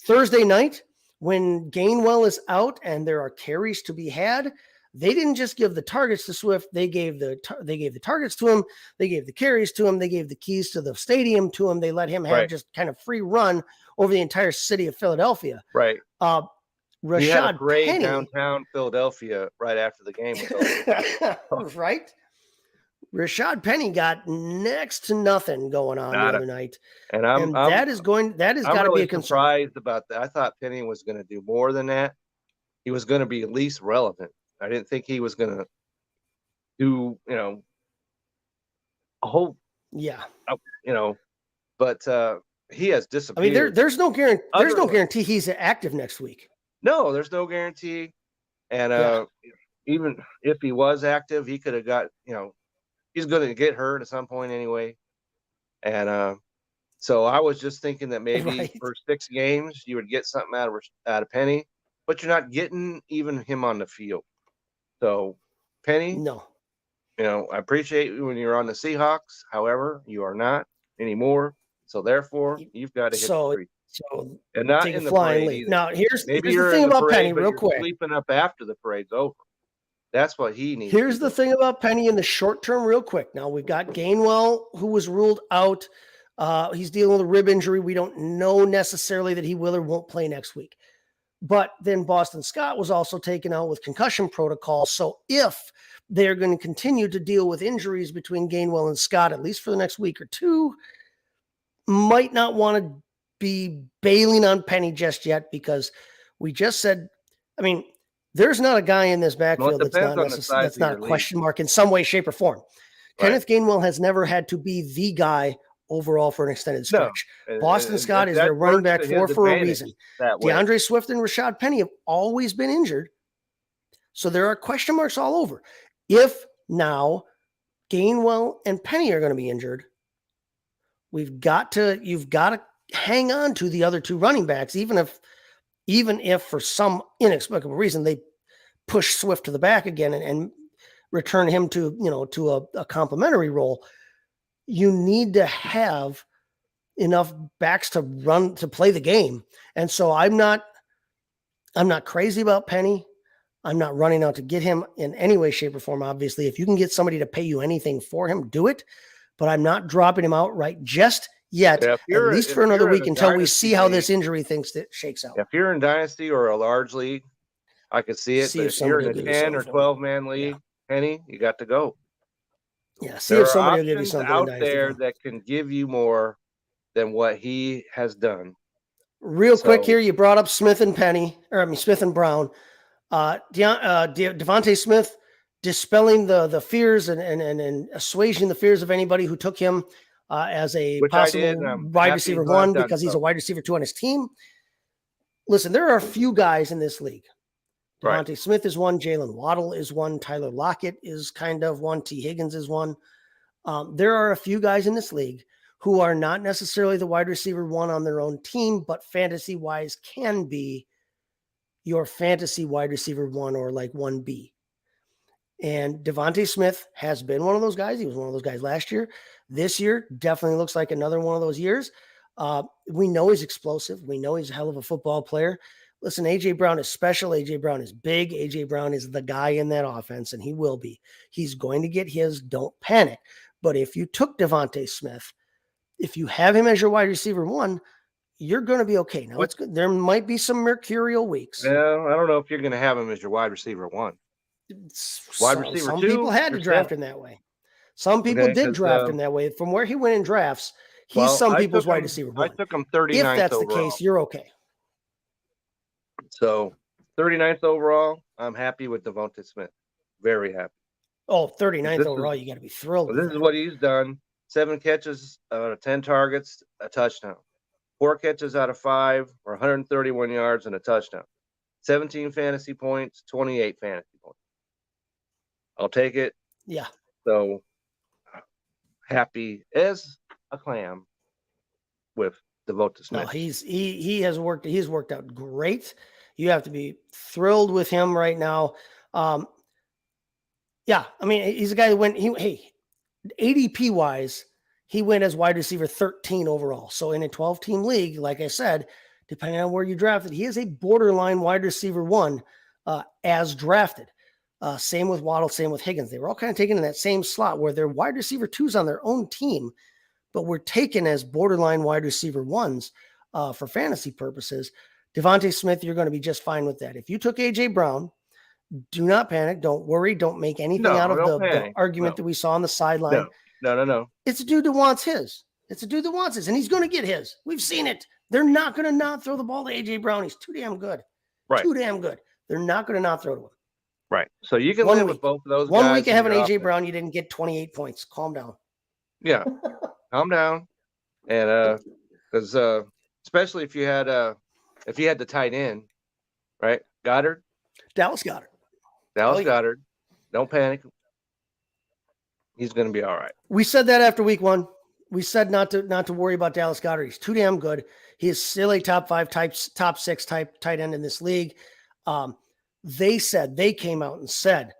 Thursday night when Gainwell is out and there are carries to be had, they didn't just give the targets to Swift. They gave the targets to him. They gave the carries to him. They gave the keys to the stadium to him. They let him have just kind of free run over the entire city of Philadelphia. Right. Rashad he had a parade Penny, downtown Philadelphia right after the game was over. Right. Rashad Penny got next to nothing going on the other night. And that is got to really be a concern. Surprised about that. I thought Penny was going to do more than that. He was going to be at least relevant. I didn't think he was going to do, a whole, but he has disappeared. I mean, there's no guarantee. There's no guarantee he's active next week. No, there's no guarantee. And even if he was active, he could have got, he's going to get hurt at some point anyway. And so I was just thinking that maybe for 6 games you would get something out of Penny, but you're not getting even him on the field. So Penny, no, I appreciate you when you're on the Seahawks. However, you are not anymore. So therefore, you've got to hit the tree. So and not in the parade either. Now here's the thing about Penny, real quick. Sleeping up after the parade's over. That's what he needs. Here's the thing about Penny in the short term, real quick. Now we've got Gainwell, who was ruled out. He's dealing with a rib injury. We don't know necessarily that he will or won't play next week. But then Boston Scott was also taken out with concussion protocol. So if they're going to continue to deal with injuries between Gainwell and Scott, at least for the next week or two, might not want to be bailing on Penny just yet, because we just said, I mean, there's not a guy in this backfield that's not a question mark in some way, shape, or form. Right. Kenneth Gainwell has never had to be the guy overall for an extended stretch. No. Boston Scott is their running back for a reason. DeAndre Swift and Rashad Penny have always been injured. So there are question marks all over. If now Gainwell and Penny are going to be injured, you've got to hang on to the other 2 running backs, even if for some inexplicable reason they push Swift to the back again and return him to a complimentary role. You need to have enough backs to play the game. And so I'm not crazy about Penny. I'm not running out to get him in any way, shape, or form. Obviously, if you can get somebody to pay you anything for him, do it. But I'm not dropping him outright just yet, at least for another week, until we see how this injury thing shakes out. If you're in Dynasty or a large league, I could see it. But if you're in a 10 or 12-man league, Penny, you got to go. Yeah, see if somebody will give you something out there that can give you more than what he has done. Real quick here, you brought up Smith and Brown. Devontae Smith dispelling the fears and assuaging the fears of anybody who took him as a possible wide receiver 1 because he's a wide receiver 2 on his team. Listen, there are a few guys in this league. Devontae Smith is one. Jalen Waddle is one. Tyler Lockett is kind of one. T. Higgins is one. There are a few guys in this league who are not necessarily the wide receiver 1 on their own team, but fantasy-wise can be your fantasy wide receiver 1 or like 1B. And Devontae Smith has been one of those guys. He was one of those guys last year. This year definitely looks like another one of those years. We know he's explosive. We know he's a hell of a football player. Listen, A.J. Brown is special. A.J. Brown is big. A.J. Brown is the guy in that offense, and he will be. He's going to get his. Don't panic. But if you took Devontae Smith, if you have him as your wide receiver 1, you're going to be okay. Now, it's good. There might be some mercurial weeks. Yeah, I don't know if you're going to have him as your wide receiver 1. Wide receiver 2. Some people had to draft him that way. Some people did draft him that way. From where he went in drafts, he's some people's wide receiver 1. I took him 39th If that's overall. The case, you're okay. So 39th overall, I'm happy with Devontae Smith. Very happy. Oh, 39th overall, you got to be thrilled. Well, this is what he's done. 7 catches out of 10 targets, a touchdown. 4 catches out of 5 or 131 yards and a touchdown. 17 fantasy points, 28 fantasy points. I'll take it. Yeah. So happy as a clam with Devontae Smith. No, he's worked out great. You have to be thrilled with him right now. Yeah, I mean, he's a guy who went, ADP wise, he went as wide receiver 13 overall. So in a 12-team league, like I said, depending on where you drafted, he is a borderline wide receiver 1 as drafted. Same with Waddle, same with Higgins. They were all kind of taken in that same slot where they're wide receiver 2s on their own team, but were taken as borderline wide receiver 1s for fantasy purposes. Devontae Smith, you're going to be just fine with that. If you took A.J. Brown, Do not panic. Don't worry. Don't make anything No, out of don't the panic. argument that we saw on the sideline. No. It's a dude that wants his. It's a dude that wants his, and he's going to get his. We've seen it. They're not going to not throw the ball to A.J. Brown. He's too damn good. Right. Too damn good. They're not going to not throw to him. Right. So you can One live week. with both of those One guys week of in having your A.J. offense. Brown, you didn't get 28 points. Calm down. Yeah. Calm down. And because especially if you had the tight end, right? Goddard. Dallas Goedert. Goddard. Don't panic. He's going to be all right. We said that after week 1. We said not to worry about Dallas Goedert. He's too damn good. He is still a top 5, top 6 type tight end in this league. They came out and said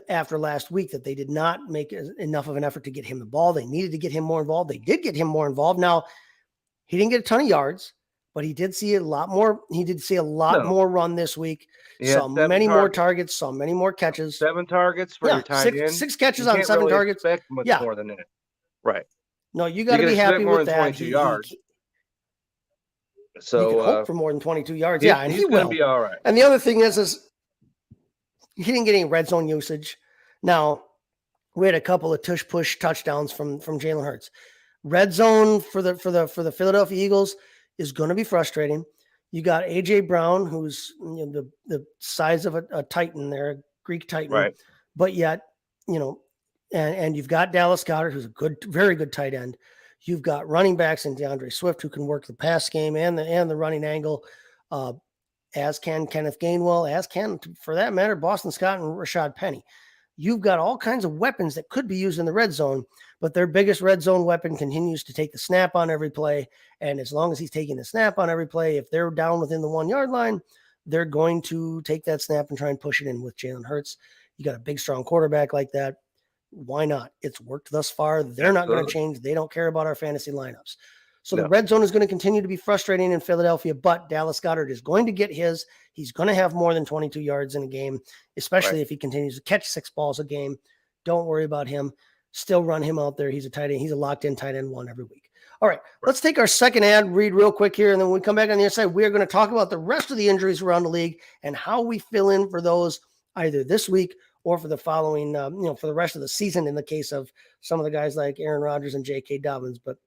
after last week that they did not make enough of an effort to get him the ball. They needed to get him more involved. They did get him more involved. Now, he didn't get a ton of yards, but he did see a lot more. He did see a lot more run this week. Saw many more targets. Saw many more catches. 7 targets for your tight end. 6 catches on 7 targets. Expect much more than that. Right. No, you got to be happy with that. 22 yards. So you can hope for more than 22 yards. And he's going to be all right. And the other thing is he didn't get any red zone usage. Now, we had a couple of tush push touchdowns from Jalen Hurts. Red zone for the Philadelphia Eagles is going to be frustrating. You got A.J. Brown, who's the size of a Titan there, a Greek Titan, right? But yet, and you've got Dallas Goedert, who's a very good tight end. You've got running backs in DeAndre Swift, who can work the pass game and the running angle, as can Kenneth Gainwell, as can, for that matter, Boston Scott and Rashad Penny. You've got all kinds of weapons that could be used in the red zone, but their biggest red zone weapon continues to take the snap on every play. And as long as he's taking the snap on every play, if they're down within the 1 yard line, they're going to take that snap and try and push it in with Jalen Hurts. You got a big, strong quarterback like that. Why not? It's worked thus far. They're not going to change. They don't care about our fantasy lineups. So the red zone is going to continue to be frustrating in Philadelphia, but Dallas Goedert is going to get his. He's going to have more than 22 yards in a game, especially if he continues to catch 6 balls a game. Don't worry about him. Still run him out there. He's a tight end. He's a locked-in tight end 1 every week. All right, let's take our second ad read real quick here, and then when we come back on the other side, we are going to talk about the rest of the injuries around the league and how we fill in for those either this week or for the following, for the rest of the season in the case of some of the guys like Aaron Rodgers and J.K. Dobbins. But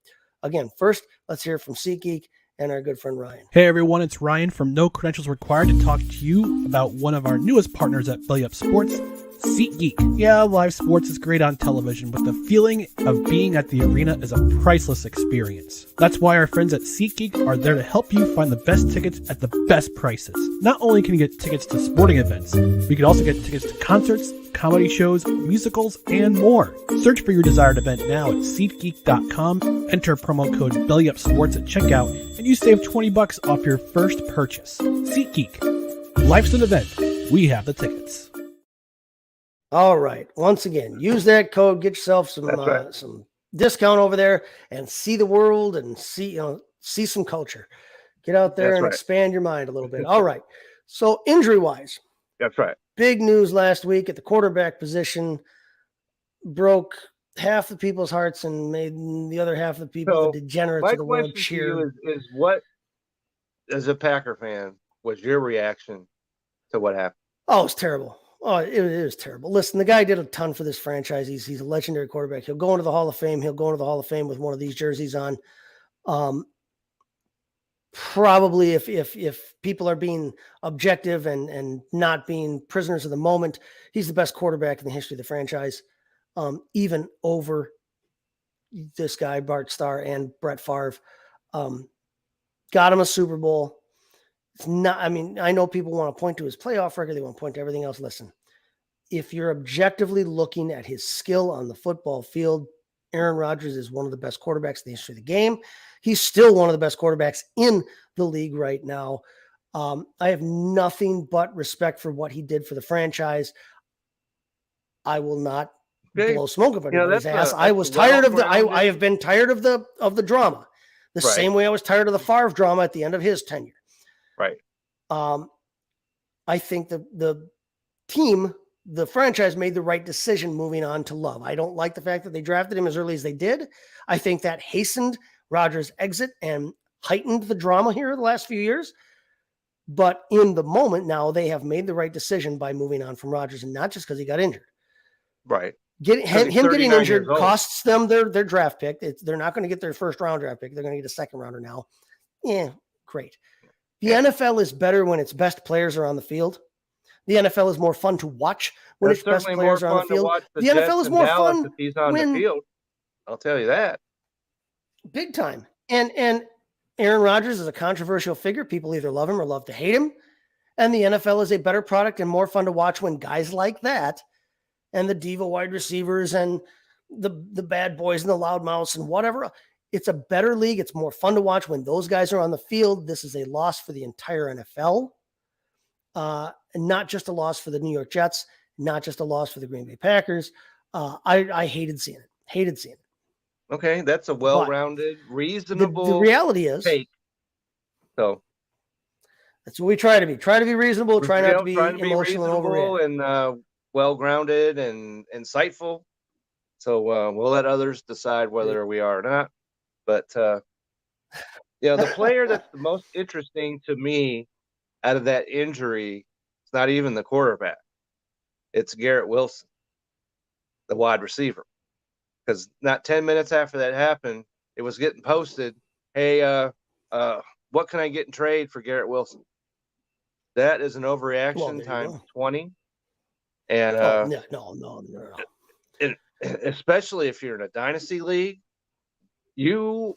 again, first, let's hear from SeatGeek and our good friend Ryan. Hey everyone, it's Ryan from No Credentials Required to talk to you about one of our newest partners at Belly Up Sports, SeatGeek. Yeah, live sports is great on television, but the feeling of being at the arena is a priceless experience. That's why our friends at SeatGeek are there to help you find the best tickets at the best prices. Not only can you get tickets to sporting events, but you can also get tickets to concerts, comedy shows, musicals, and more. Search for your desired event now at SeatGeek.com, enter promo code BellyUpSports at checkout, and you save $20 off your first purchase. SeatGeek. Life's an event. We have the tickets. All right. Once again, use that code, get yourself some discount over there and see the world and see some culture. Get out there and expand your mind a little bit. All right. So injury-wise. That's right. Big news last week at the quarterback position. Broke half the people's hearts and made the other half of the people the degenerates of the world cheer. Is what, as a Packer fan, was your reaction to what happened? Oh, it's terrible. Oh, it was terrible. Listen, the guy did a ton for this franchise. He's a legendary quarterback. He'll go into the Hall of Fame. He'll go into the Hall of Fame with one of these jerseys on. Probably if people are being objective and not being prisoners of the moment, he's the best quarterback in the history of the franchise, even over this guy, Bart Starr and Brett Favre. Got him a Super Bowl. It's not, I mean, I know people want to point to his playoff record. They want to point to everything else. Listen, if you're objectively looking at his skill on the football field, Aaron Rodgers is one of the best quarterbacks in the history of the game. He's still one of the best quarterbacks in the league right now. I have nothing but respect for what he did for the franchise. I will not blow smoke up anybody's ass. I was tired of I have been tired of the drama. The same way I was tired of the Favre drama at the end of his tenure. Right. I think the team, the franchise made the right decision moving on to Love. I don't like the fact that they drafted him as early as they did. I think that hastened Rodgers' exit and heightened the drama here the last few years. But in the moment now, they have made the right decision by moving on from Rodgers, and not just because he got injured. Right. Him getting 39 years injured old. costs them their draft pick. They're not going to get their first round draft pick. They're going to get a second rounder now. Yeah, great. The NFL is better when its best players are on the field. The NFL is more fun to watch when It's its best certainly players more are on fun the to field. watch the The Jets NFL is and more Dallas fun if he's on when the field. I'll tell you that. big time. And Aaron Rodgers is a controversial figure. People either love him or love to hate him. And the NFL is a better product and more fun to watch when guys like that and the diva wide receivers and the bad boys and the loudmouths and whatever. It's a better league. It's more fun to watch when those guys are on the field. This is a loss for the entire NFL. And not just a loss for the New York Jets, not just a loss for the Green Bay Packers. I hated seeing it. Okay, that's a well-rounded, reasonable The reality is, take. So that's what we try to be. Try to be reasonable. Try not to be emotional and overreact. and well-grounded and insightful. So we'll let others decide whether we are or not. But the player that's the most interesting to me out of that injury, it's not even the quarterback. It's Garrett Wilson, the wide receiver. Because not 10 minutes after that happened, it was getting posted, hey, what can I get in trade for Garrett Wilson? That is an overreaction times 20. And no. And especially if you're in a dynasty league, you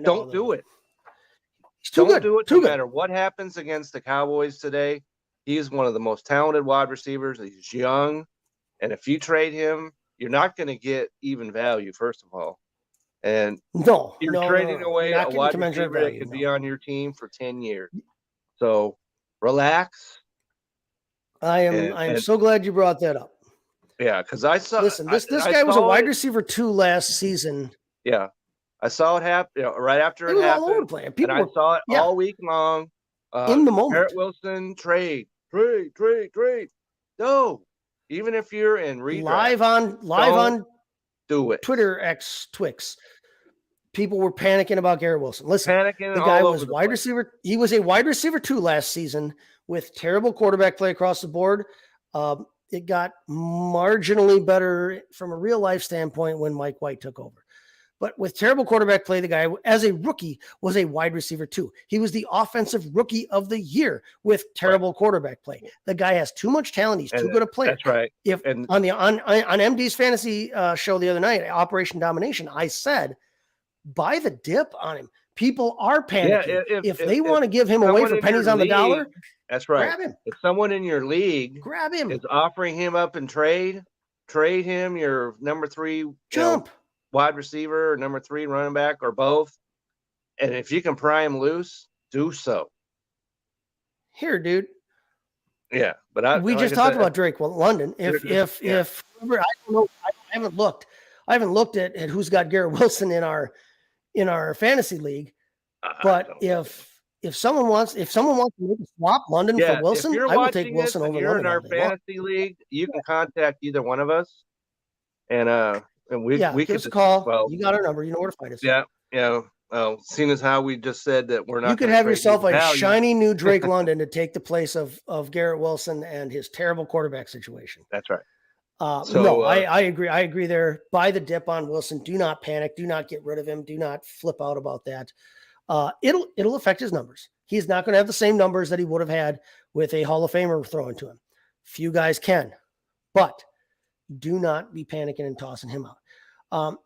don't do it. Don't do it no matter what happens against the Cowboys today. He's one of the most talented wide receivers. He's young. And if you trade him, you're not going to get even value, first of all. And you're trading away a wide receiver that could be on your team for 10 years. So relax. I am so glad you brought that up. Yeah, because I saw. Listen, this guy was a wide receiver 2 last season. Yeah, I saw it happen right after it happened. All over the place. And I saw it all week long. In the moment. Garrett Wilson, trade. No, even if you're in redraft, live on do it. Twitter X Twix. People were panicking about Garrett Wilson. Listen, panicking. The guy was wide receiver. He was a wide receiver 2 last season with terrible quarterback play across the board. It got marginally better from a real life standpoint when Mike White took over. But with terrible quarterback play, the guy, as a rookie, was a wide receiver 2. He was the offensive rookie of the year with terrible quarterback play. The guy has too much talent. He's too good a player. That's right. On MD's fantasy show the other night, Operation Domination, I said, buy the dip on him. People are panicking. If they want to give him away for pennies on the dollar, that's right. Grab him. If someone in your league grab him is offering him up in trade him your number 3 wide receiver or number 3 running back or both. And if you can pry him loose, do so. Here, dude. Yeah, but we just talked about Drake London. If I don't know, I haven't looked at who's got Garrett Wilson in our fantasy league. But if someone wants to make a swap London for Wilson, I will take Wilson over London. You're in our fantasy league, you can contact either one of us. And we give us a call. Well, you got our number. You know where to find us. Yeah. Well, seeing as how we just said that we're not. You could have yourself a shiny new Drake London to take the place of Garrett Wilson and his terrible quarterback situation. That's right. I agree. I agree there. Buy the dip on Wilson. Do not panic. Do not get rid of him. Do not flip out about that. It'll affect his numbers. He's not going to have the same numbers that he would have had with a Hall of Famer throwing to him. Few guys can, but do not be panicking and tossing him out.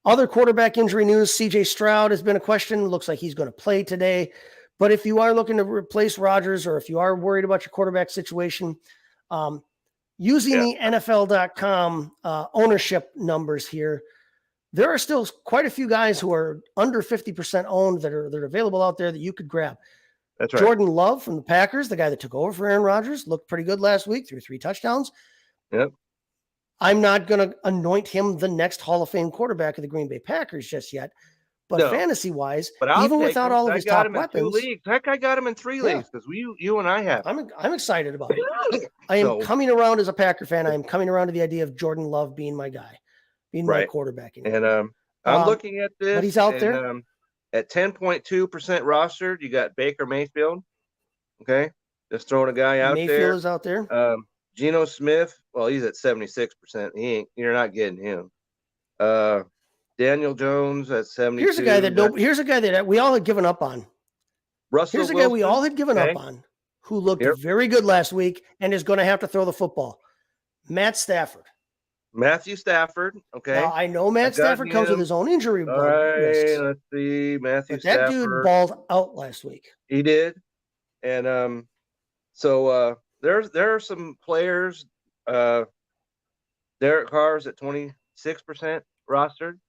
Other quarterback injury news, CJ Stroud has been a question. Looks like he's going to play today. But if you are looking to replace Rodgers or if you are worried about your quarterback situation, using the NFL.com ownership numbers here, there are still quite a few guys who are under 50% owned that are available out there that you could grab. That's right. Jordan Love from the Packers, the guy that took over for Aaron Rodgers, looked pretty good last week, threw 3 touchdowns. Yep. I'm not going to anoint him the next Hall of Fame quarterback of the Green Bay Packers just yet. But fantasy-wise, even without all of his top weapons, heck, I got him in 3 leagues because you and I have. I'm excited about it. I am coming around as a Packer fan. I am coming around to the idea of Jordan Love being my guy, being my quarterback. And I'm looking at this. But he's out there at 10.2% rostered. You got Baker Mayfield, Okay, just throwing a guy out Mayfield there. is out there. Geno Smith, well, he's at 76%. You're not getting him. Daniel Jones at 72. Here's a guy that we all had given up on. Russell Here's a Wilson, guy we all had given up on who looked very good last week and is going to have to throw the football. Matt Stafford. Matthew Stafford. Okay. Now, I know Matt Stafford comes with his own injury All right, risks. let's see. Matthew But that Stafford. dude balled out last week. He did. And so there are some players. Derek Carr's at 26% rostered.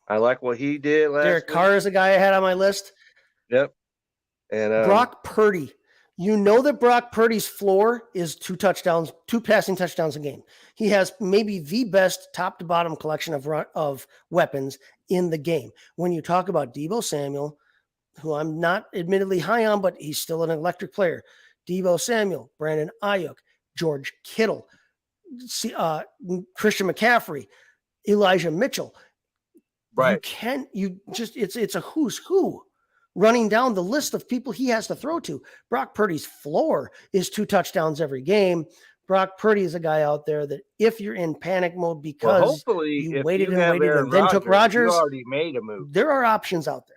I like what he did last Derek week. Carr is a guy I had on my list. Yep. And Brock Purdy. You know that Brock Purdy's floor is 2 passing touchdowns a game. He has maybe the best top to bottom collection of weapons in the game. When you talk about Deebo Samuel, who I'm not admittedly high on, but he's still an electric player. Deebo Samuel, Brandon Ayuk, George Kittle, Christian McCaffrey, Elijah Mitchell. Right. It's a who's who running down the list of people he has to throw to. Brock Purdy's floor is 2 touchdowns every game. Brock Purdy is a guy out there that if you're in panic mode because you waited and then took Rodgers, you already made a move. There are options out there.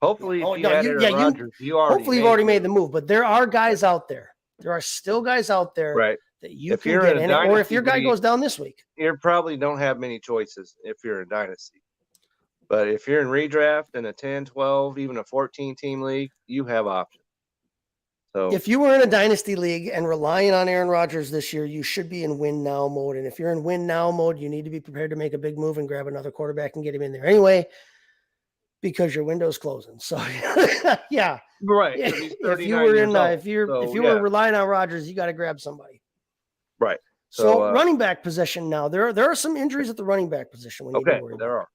Hopefully, you've already made the move, but there are guys out there. There are still guys out there that you can get in, or if your guy goes down this week. You probably don't have many choices if you're in Dynasty. But if you're in redraft in a 10, 12, even a 14-team league, you have options. So if you were in a Dynasty league and relying on Aaron Rodgers this year, you should be in win now mode. And if you're in win now mode, you need to be prepared to make a big move and grab another quarterback and get him in there anyway, because your window's closing. So yeah. Right. If you were were relying on Rodgers, you got to grab somebody. Right. So running back position now. There are some injuries at the running back position. There are.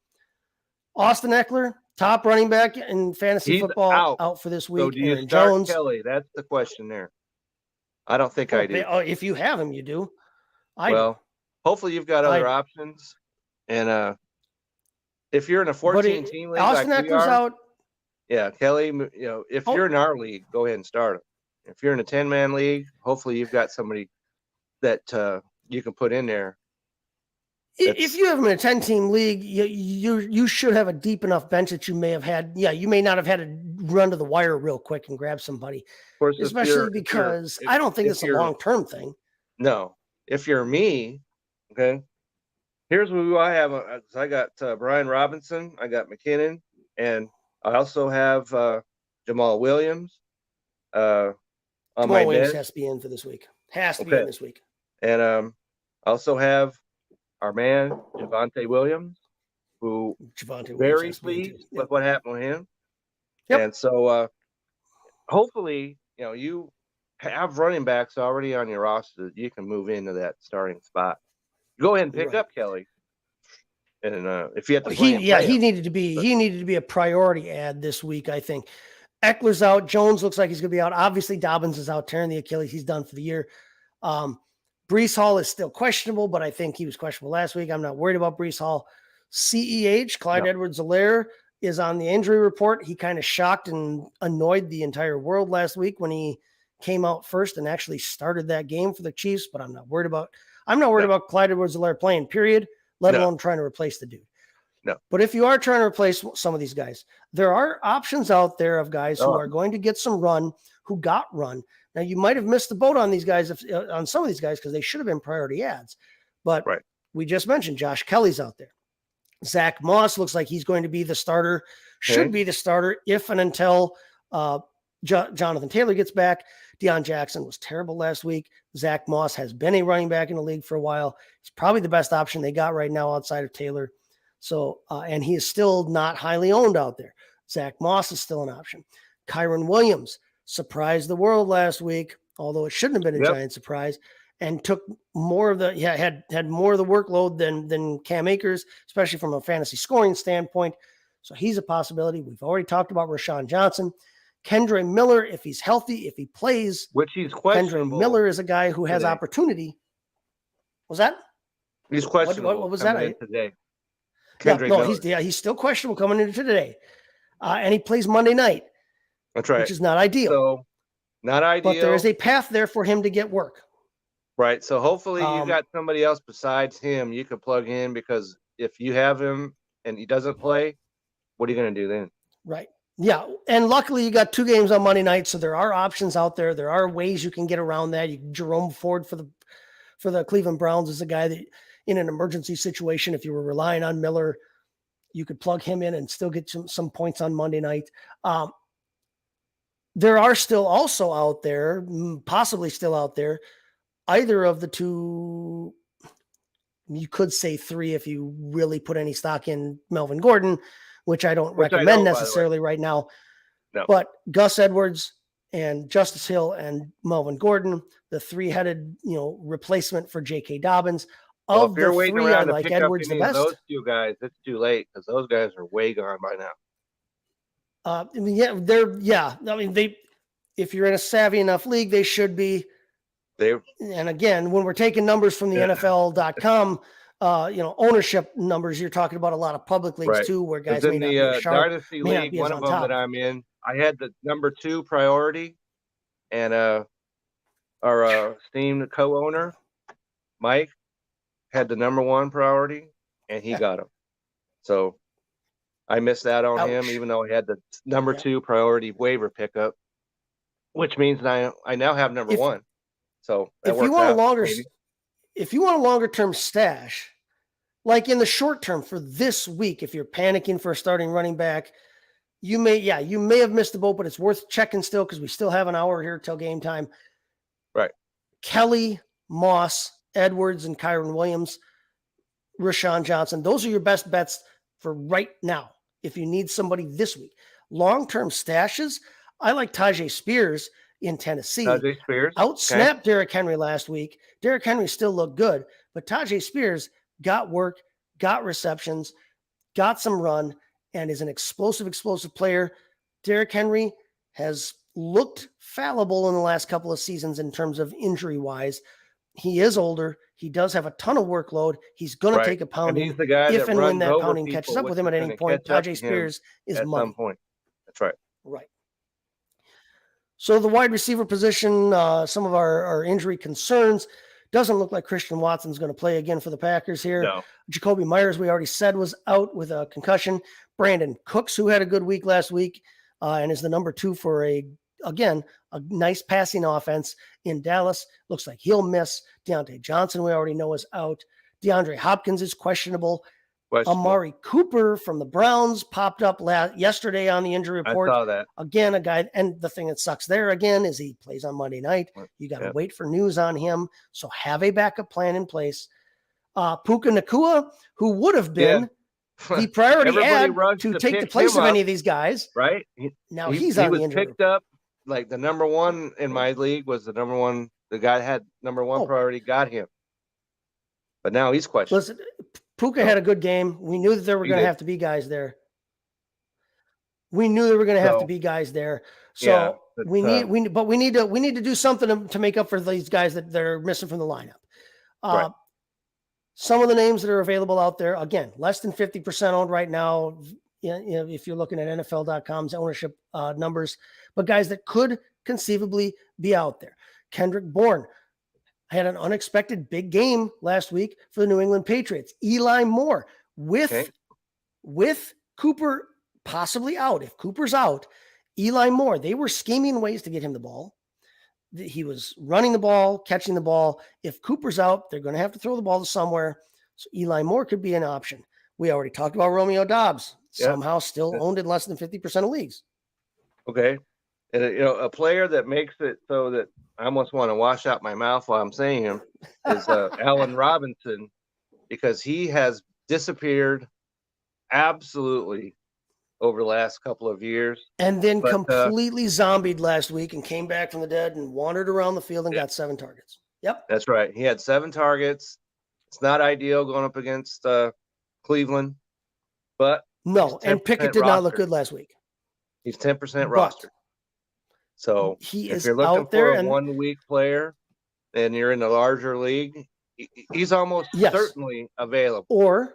Austin Eckler, top running back in fantasy football, out for this week. So do you Aaron start Jones. Kelly? That's the question there. I don't think I do. If you have him, you do. Hopefully you've got other options. And if you're in a 14-team league, Austin Eckler's out. Yeah, Kelly. If you're in our league, go ahead and start him. If you're in a 10-man league, hopefully you've got somebody that you can put in there. If you have him in a 10-team league, you should have a deep enough bench that you may have had. Yeah, you may not have had to run to the wire real quick and grab somebody. Of course, especially because I don't think it's a long-term thing. No, if you're me, okay. Here's who I have. I got Brian Robinson, I got McKinnon, and I also have Jamal Williams. Jamal Williams has to be in for this week. Has to be in this week. And I also have our man Javonte Williams, who very pleased with what happened with him. Yep. And so hopefully, you have running backs already on your roster that you can move into that starting spot. Go ahead and pick up Kelly. And if you have to play he needed to be a priority ad this week, I think. Eckler's out. Jones looks like he's going to be out. Obviously, Dobbins is out tearing the Achilles. He's done for the year. Breece Hall is still questionable, but I think he was questionable last week. I'm not worried about Breece Hall. CEH, Clyde Edwards-Helaire, is on the injury report. He kind of shocked and annoyed the entire world last week when he came out first and actually started that game for the Chiefs, but I'm not worried about Clyde Edwards-Helaire playing, period, let alone trying to replace the dude. No. But if you are trying to replace some of these guys, there are options out there of guys who are going to get some run, who got run. Now, you might have missed the boat on these guys, on some of these guys, because they should have been priority ads. But we just mentioned Josh Kelly's out there. Zach Moss looks like he's going to be the starter, should be the starter if and until Jonathan Taylor gets back. Deion Jackson was terrible last week. Zach Moss has been a running back in the league for a while. He's probably the best option they got right now outside of Taylor. So, and he is still not highly owned out there. Zach Moss is still an option. Kyron Williams surprised the world last week, although it shouldn't have been a giant surprise, and took more of the had more of the workload than Cam Akers, especially from a fantasy scoring standpoint. So he's a possibility. We've already talked about Rashawn Johnson. Kendre Miller, if he's healthy, if he plays, which he's questionable. Kendre Miller is a guy who has opportunity. Was that? He's questionable. What was that? Today. He's still questionable coming into today. And he plays Monday night. That's right. Which is not ideal. So Not ideal. But there is a path there for him to get work. Right. So hopefully you got somebody else besides him you could plug in, because if you have him and he doesn't play, what are you going to do then? Right. Yeah. And luckily you got 2 games on Monday night. So there are options out there. There are ways you can get around that. Jerome Ford for the Cleveland Browns is a guy that in an emergency situation, if you were relying on Miller, you could plug him in and still get some points on Monday night. There are still also out there, possibly still out there, either of the 2, you could say 3 if you really put any stock in Melvin Gordon, which I don't recommend necessarily right now. No. But Gus Edwards and Justice Hill and Melvin Gordon, the 3-headed, replacement for J.K. Dobbins. Well, Of if you're the waiting 3, I around to like pick up Edwards the any of best. those 2 guys, it's too late because those guys are way gone by now. If you're in a savvy enough league, they should be. And again, when we're taking numbers from the NFL.com, ownership numbers, you're talking about a lot of public leagues too, where guys may not be as sharp. Dynasty League, one of them that I'm in, I had the number 2 priority, and our esteemed co-owner, Mike, had the number 1 priority, and he got him. So I missed out on him, even though I had the number 2 priority waiver pickup, which means I now have number 1. So if you want a longer term stash, like in the short term for this week, if you're panicking for a starting running back, you may have missed the boat, but it's worth checking still because we still have an hour here till game time. Right. Kelly, Moss, Edwards, and Kyron Williams, Rashawn Johnson. Those are your best bets for right now. If you need somebody this week, long-term stashes, I like Tajay Spears in Tennessee. Tajay Spears Outsnapped Derrick Henry last week. Derrick Henry still looked good, but Tajay Spears got work, got receptions, got some run, and is an explosive player. Derrick Henry has looked fallible in the last couple of seasons in terms of injury-wise. He is older. He does have a ton of workload. He's going to take a pounding. And he's the guy if that and when runs that over pounding people, catches up with him at any point. Tajay Spears is at money. some point. That's right. Right. So the wide receiver position, some of our injury concerns, doesn't look like Christian Watson's going to play again for the Packers here. No. Jacoby Myers, we already said, was out with a concussion. Brandon Cooks, who had a good week last week and is the number 2 for a nice passing offense in Dallas. Looks like he'll miss. Deontay Johnson, we already know, is out. DeAndre Hopkins is questionable. Amari Cooper from the Browns popped up yesterday on the injury report. I saw that. Again, a guy, and the thing that sucks there again is he plays on Monday night. You got to wait for news on him. So have a backup plan in place. Puka Nacua, who would have been the priority ad to take the place of any of these guys. Right. Now he's on the injury report. Picked up like the number 1 in my league was the number 1. The guy had number 1 priority, got him. But now he's questioned. Listen, Puka had a good game. We knew that there were going to have to be guys there. So we need to do something to make up for these guys that are missing from the lineup. Some of the names that are available out there, again, less than 50% owned right now. If you're looking at NFL.com's ownership numbers, but guys that could conceivably be out there. Kendrick Bourne had an unexpected big game last week for the New England Patriots. Eli Moore with Cooper possibly out. If Cooper's out, Eli Moore, they were scheming ways to get him the ball. He was running the ball, catching the ball. If Cooper's out, they're going to have to throw the ball to somewhere. So Eli Moore could be an option. We already talked about Romeo Doubs, somehow still owned in less than 50% of leagues. Okay. And a player that makes it so that I almost want to wash out my mouth while I'm saying him is Allen Robinson, because he has disappeared absolutely over the last couple of years. And then completely zombied last week and came back from the dead and wandered around the field and got 7 targets. Yep. That's right. He had 7 targets. It's not ideal going up against Cleveland, but no, and Pickett did not look good last week. He's 10% roster. So if you're looking for a 1 week player and you're in a larger league, he's almost certainly available. Or,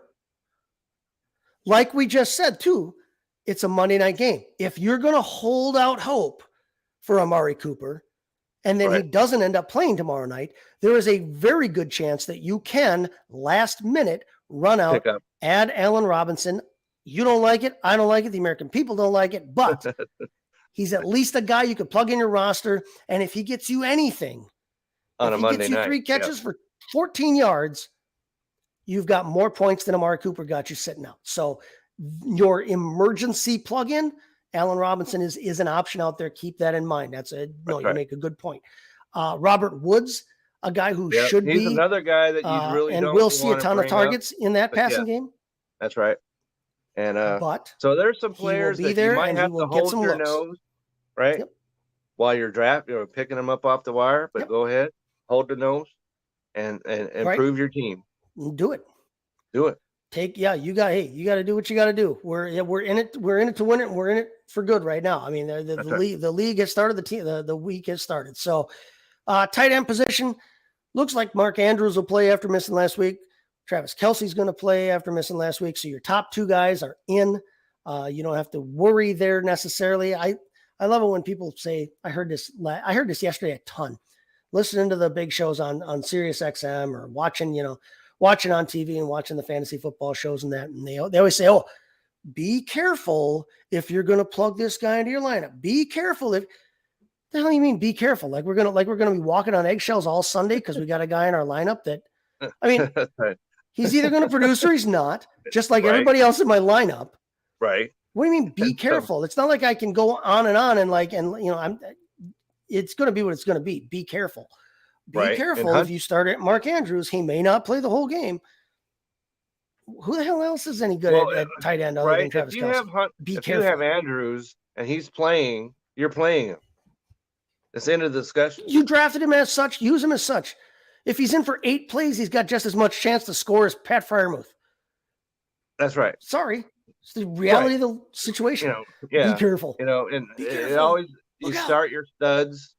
like we just said too, it's a Monday night game. If you're going to hold out hope for Amari Cooper, and then he Right. doesn't end up playing tomorrow night, there is a very good chance that you can last minute run out, Pick up. add Allen Robinson. You don't like it. I don't like it. The American people don't like it, but he's at least a guy you could plug in your roster. And if he gets you anything, On if a he Monday gets you night. 3 catches for 14 yards, you've got more points than Amari Cooper got you sitting out. So your emergency plug-in, Allen Robinson is an option out there. Keep that in mind. You right. make a good point. Robert Woods, a guy who Yep. should He's be another guy that you really and don't we'll see a wanna ton of bring up. targets in that but passing game. That's right. And But so there's some he will players be that there you might and he have will to get hold some your looks. nose, right? Yep. While you're picking them up off the wire, but Yep. go ahead, hold the nose and Right. improve your team. Do it. Do it. You got to do what you got to do. We're in it. We're in it to win it. And we're in it for good right now. I mean, the league has started. The week has started. So, tight end position looks like Mark Andrews will play after missing last week. Travis Kelce's going to play after missing last week. So your top 2 guys are in. You don't have to worry there necessarily. I love it when people say, I heard this yesterday a ton, listening to the big shows on Sirius XM or watching on TV and watching the fantasy football shows and that. And they always say, oh, be careful if you're going to plug this guy into your lineup. Be careful. The hell you mean be careful? Like we're going to be walking on eggshells all Sunday because we got a guy in our lineup that, I mean, Right. he's either going to produce or he's not, just like Right. everybody else in my lineup. Right. What do you mean be careful? It's not like I can go on and it's going to be what it's going to be. Be careful. Be Right. careful if you start at Mark Andrews. He may not play the whole game. Who the hell else is any good at tight end other than Travis Kelce? If you have Andrews and he's playing, you're playing him. It's the end of the discussion. You drafted him as such. Use him as such. If he's in for 8 plays, he's got just as much chance to score as Pat Freiermuth. That's right. Sorry. It's the reality of the situation. Be careful. And Be it careful. always Look out. start your studs.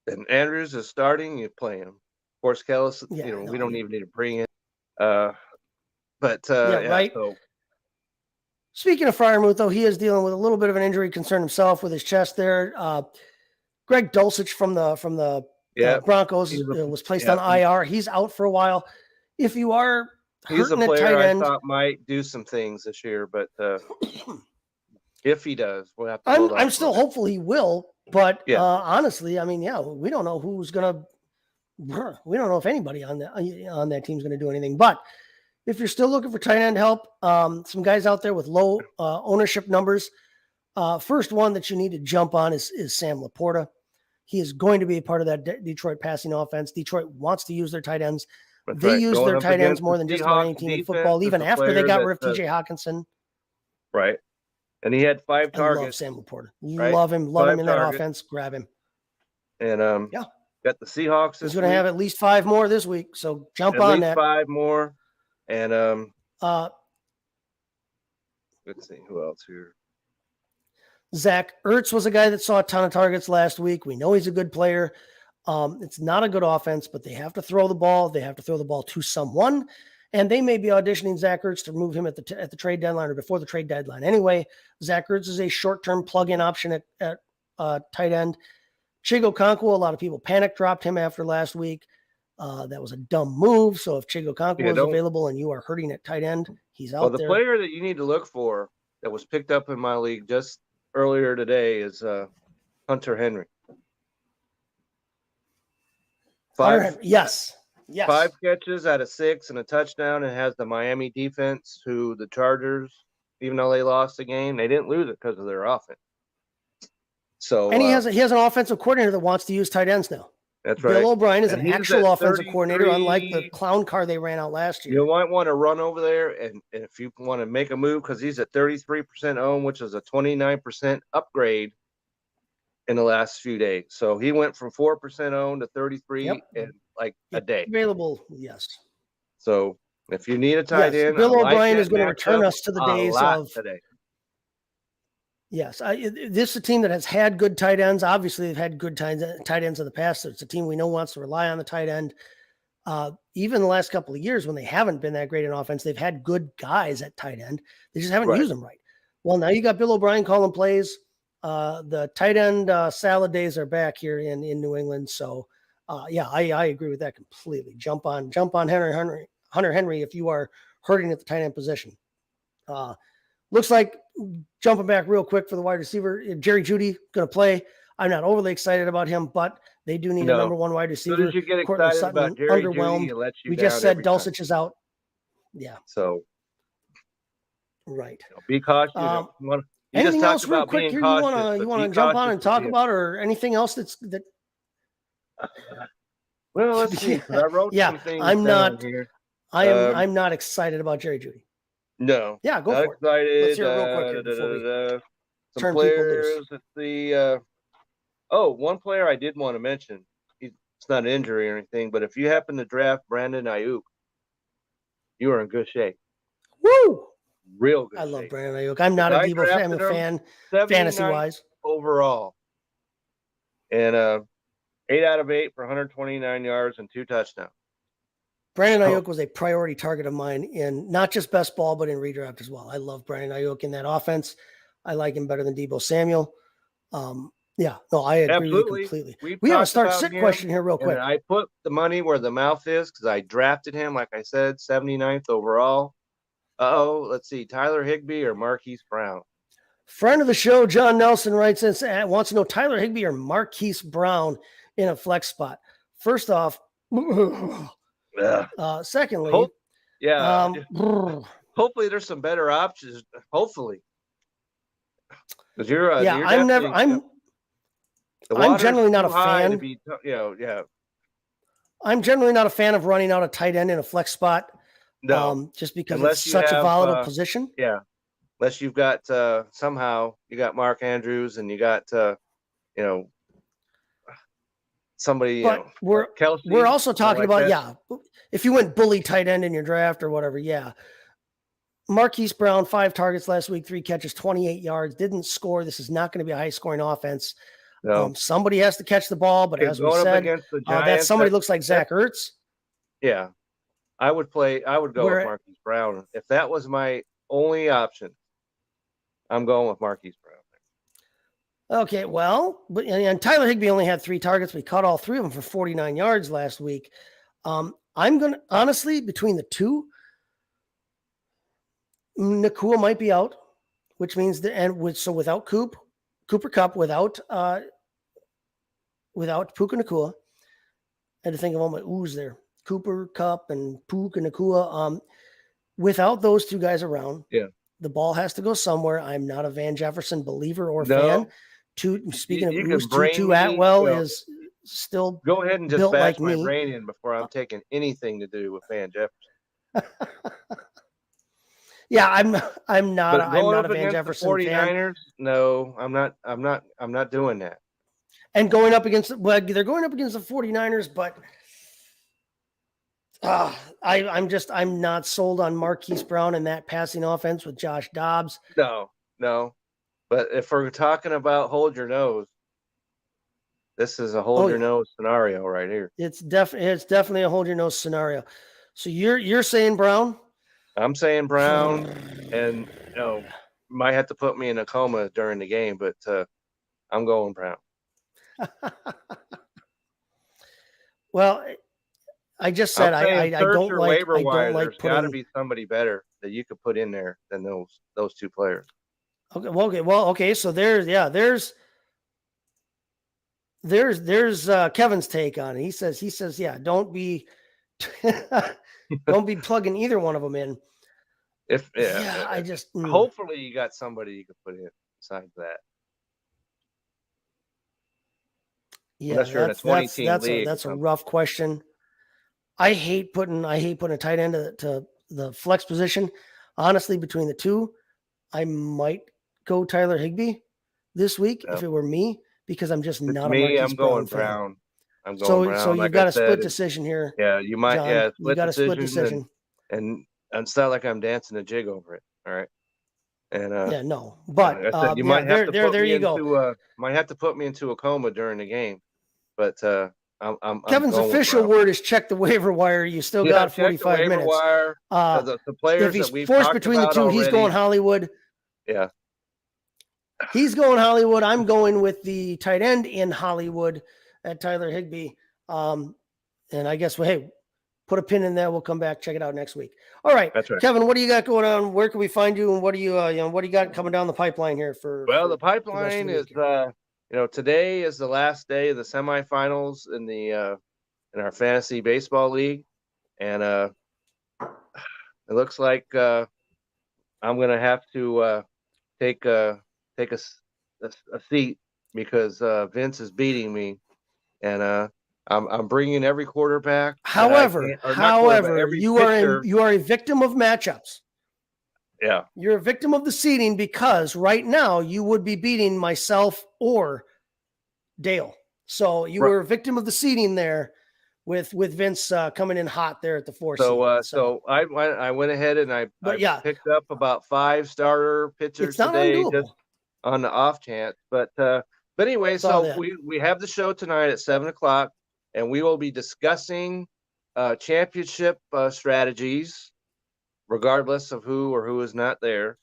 And Andrews is starting, you play him. Of course, Kellis, we don't even need to bring in. Right. So. Speaking of Freiermuth, though, he is dealing with a little bit of an injury concern himself with his chest there. Greg Dulcich from the Broncos was placed on IR. He's out for a while. If you are he's a hurting at player tight end, I thought might do some things this year, but if he does, we'll have to. I'm still hopeful he will. But honestly, I mean, we don't know who's gonna. We don't know if anybody on that team's going to do anything. But if you're still looking for tight end help, some guys out there with low ownership numbers. First one that you need to jump on is Sam Laporta. He is going to be a part of that Detroit passing offense. Detroit wants to use their tight ends. They use their tight ends more than just about any team in football, even after they got rid of TJ Hawkinson. Right. And he had 5 targets. I love Sam Laporta. Right? Love him in that offense. Grab him. And got the Seahawks. He's going to have at least 5 more this week. So jump on that. 5 more. And let's see who else here. Zach Ertz was a guy that saw a ton of targets last week. We know he's a good player. It's not a good offense, but they have to throw the ball. They have to throw the ball to someone. And they may be auditioning Zach Ertz to move him at the trade deadline or before the trade deadline. Anyway, Zach Ertz is a short-term plug-in option at tight end. Chigo Okonkwo, a lot of people panic dropped him after last week. That was a dumb move. So if Chigo Okonkwo is available and you are hurting at tight end, he's out there. Well, the player that you need to look for that was picked up in my league just earlier today is Hunter Henry. Yes. 5 catches out of 6 and a touchdown, and has the Miami defense, who the Chargers, even though they lost the game, they didn't lose it because of their offense. So, and he has an offensive coordinator that wants to use tight ends now. That's right. Bill O'Brien is an actual offensive coordinator, unlike the clown car they ran out last year. You might want to run over there, and if you want to make a move, because he's at 33% owned, which is a 29% upgrade in the last few days. So he went from 4% owned to 33 in like a day. Available, yes. So if you need a tight end, Bill O'Brien is going to return us to the days of today. Yes, this is a team that has had good tight ends. Obviously, they've had good tight ends in the past. So it's a team we know wants to rely on the tight end. Even the last couple of years when they haven't been that great in offense, they've had good guys at tight end. They just haven't used them right. Well, now you got Bill O'Brien calling plays. The tight end salad days are back here in New England. So, I agree with that completely. Jump on Hunter Henry if you are hurting at the tight end position. Looks like jumping back real quick for the wide receiver, Jerry Jeudy going to play. I'm not overly excited about him, but they do need a number one wide receiver. As soon as you get Courtland excited Sutton, about Jerry underwhelmed. Jeudy, he lets you We down just said every time. Dulcich is out. Yeah. So, right. Be cautious. Anything else real about quick being here cautious, you but want be to jump on cautious and talk with about, or anything else that Well, let's see. 'Cause I wrote some things I'm down not here. I'm not excited about Jerry Jeudy. No. Yeah, go Not for it. excited. Let's hear it real quick here before we Some turn people players loose. at the one player I did want to mention. It's not an injury or anything, but if you happen to draft Brandon Ayuk, you are in good shape. Woo! Real good I love shape. Brandon Ayuk. I'm not a Debo fan, fantasy wise. Overall. And 8 out of 8 for 129 yards and 2 touchdowns. Brandon Ayuk was a priority target of mine in not just best ball, but in redraft as well. I love Brandon Ayuk in that offense. I like him better than Debo Samuel. I agree with you completely. We have a start sit question here real quick. I put the money where the mouth is because I drafted him, like I said, 79th overall. Let's see, Tyler Higbee or Marquise Brown. Friend of the show, John Nelson writes in, wants to know Tyler Higbee or Marquise Brown in a flex spot. First off, secondly, hopefully there's some better options. Hopefully, because I'm generally not a fan. I'm generally not a fan of running out a tight end in a flex spot. No, just because it's such a volatile position. Yeah, unless you've got somehow you got Mark Andrews and you got somebody. But we're also talking about if you went bully tight end in your draft or whatever. Yeah, Marquise Brown 5 targets last week, 3 catches, 28 yards, didn't score. This is not going to be a high scoring offense. No. Somebody has to catch the ball, but as we said, that somebody looks like Zach Ertz. Yeah, I would go with Marquise Brown. If that was my only option, I'm going with Marquise Brown. Okay, well, and Tyler Higbee only had 3 targets. We caught all 3 of them for 49 yards last week. I'm going to, honestly, between the two, Nakua might be out, which means so without Cooper Kupp, without Puka Nakua. I had to think of all my oohs there. Cooper Kupp and Puka Nakua. Without those 2 guys around, the ball has to go somewhere. I'm not a Van Jefferson believer or fan. Speaking of oohs, Tutu Atwell is still go ahead and just built bash like my me. brain in before I'm taking anything to do with Van Jefferson. Yeah, I'm not a Van Jefferson 49ers, fan. No, I'm not doing that. And going up against they're going up against the 49ers, but I'm not sold on Marquise Brown and that passing offense with Josh Dobbs. No. But if we're talking about hold your nose, this is a hold your nose scenario right here. It's definitely a hold your nose scenario. So you're saying Brown? I'm saying Brown, and might have to put me in a coma during the game, but I'm going Brown. Well, I just said I don't like there's got to be somebody better that you could put in there than those 2 players. Okay. So there's Kevin's take on it. He says, don't be plugging either one of them in. Hopefully you got somebody you could put in besides that. Yeah, that's a rough question. I hate putting a tight end to the flex position. Honestly, between the 2, I might go Tyler Higbee this week if it were me, because I'm just not a Marquise Brown fan. Brown. I'm going Brown. So you've got a split decision here. Yeah, you might. John, yeah, you got a split decision. And it's not like I'm dancing a jig over it. All right. And no, but you might have to there you go. Might have to put me into a coma during the game, but I'm Kevin's official word is check the waiver wire. You still got 45 minutes. Wire, the players if he's that we've forced talked between the 2, already, he's going Hollywood. Yeah. He's going Hollywood. I'm going with the tight end in Hollywood at Tyler Higbee. And I guess, hey, put a pin in that. We'll come back, check it out next week. All right. That's right. Kevin, what do you got going on? Where can we find you? And what do you, what do you got coming down the pipeline here The pipeline is, today is the last day of the semifinals in our fantasy baseball league. And it looks like I'm going to have to take a seat because Vince is beating me, and I'm bringing every quarterback. However, every you pitcher. are a victim of matchups. Yeah, you're a victim of the seeding because right now you would be beating myself or Dale. So you were a victim of the seeding there with Vince coming in hot there at the 4 seed. So I went ahead and I picked up about 5 starter pitchers today just on the off chance. But anyway, so we have the show tonight at 7:00, and we will be discussing championship strategies, regardless of who is not there.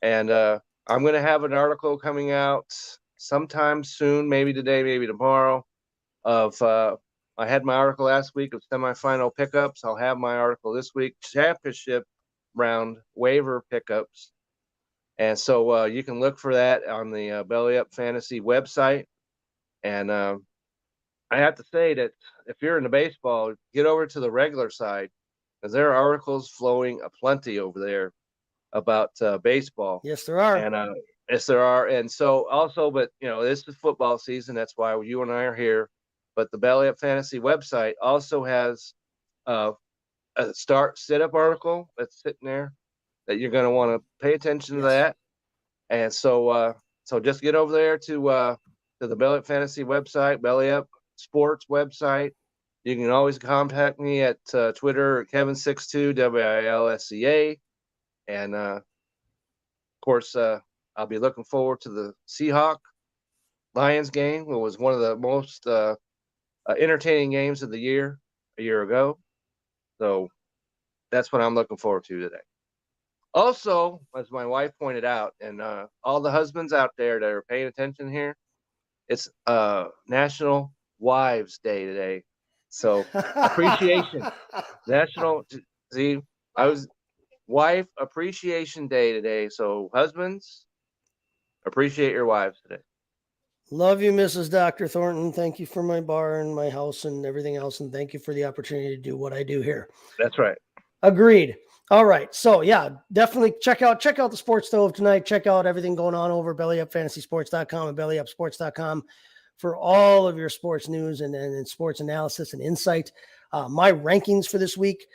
And I'm going to have an article coming out sometime soon, maybe today, maybe tomorrow. I had my article last week of semifinal pickups. I'll have my article this week, championship round waiver pickups. And so you can look for that on the Belly Up Fantasy website. And I have to say that if you're into baseball, get over to the regular side, because there are articles flowing aplenty over there about baseball. Yes, there are. And yes, there are. And so also, but this is football season. That's why you and I are here. But the Belly Up Fantasy website also has a sit-up article that's sitting there that you're going to want to pay attention to that. And so just get over there to the Belly Up Fantasy website, Belly Up Sports website. You can always contact me at Twitter at Kevin62 WILSCA, and of course I'll be looking forward to the Seahawk Lions game. It was one of the most entertaining games of the year a year ago. So that's what I'm looking forward to today. Also, as my wife pointed out, and all the husbands out there that are paying attention here, it's National Wives Day today. So appreciation. Wife Appreciation Day today. So husbands, appreciate your wives today. Love you, Mrs. Dr. Thornton. Thank you for my bar and my house and everything else. And thank you for the opportunity to do what I do here. That's right. Agreed. All right. So yeah, definitely check out the Sports Stove tonight. Check out everything going on over bellyupfantasysports.com and bellyupsports.com for all of your sports news and sports analysis and insight. My rankings for this week,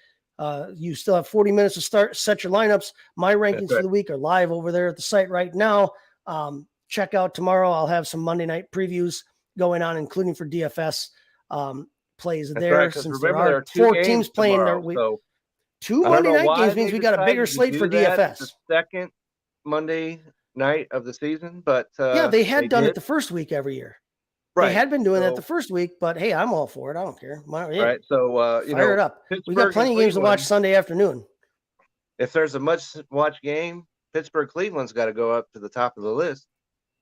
you still have 40 minutes to set your lineups. My rankings for the week are live over there at the site right now. Check out tomorrow. I'll have some Monday night previews going on, including for DFS plays there. Right, since there are 4 teams playing tomorrow, two Monday night games means we got a bigger slate for DFS. The second Monday night of the season, but they had done it the first week every year. Right. They had been doing that the first week, but hey, I'm all for it. I don't care. Right. So fire it up. We got plenty of games to watch Sunday afternoon. If there's a must-watch game, Pittsburgh Cleveland's got to go up to the top of the list.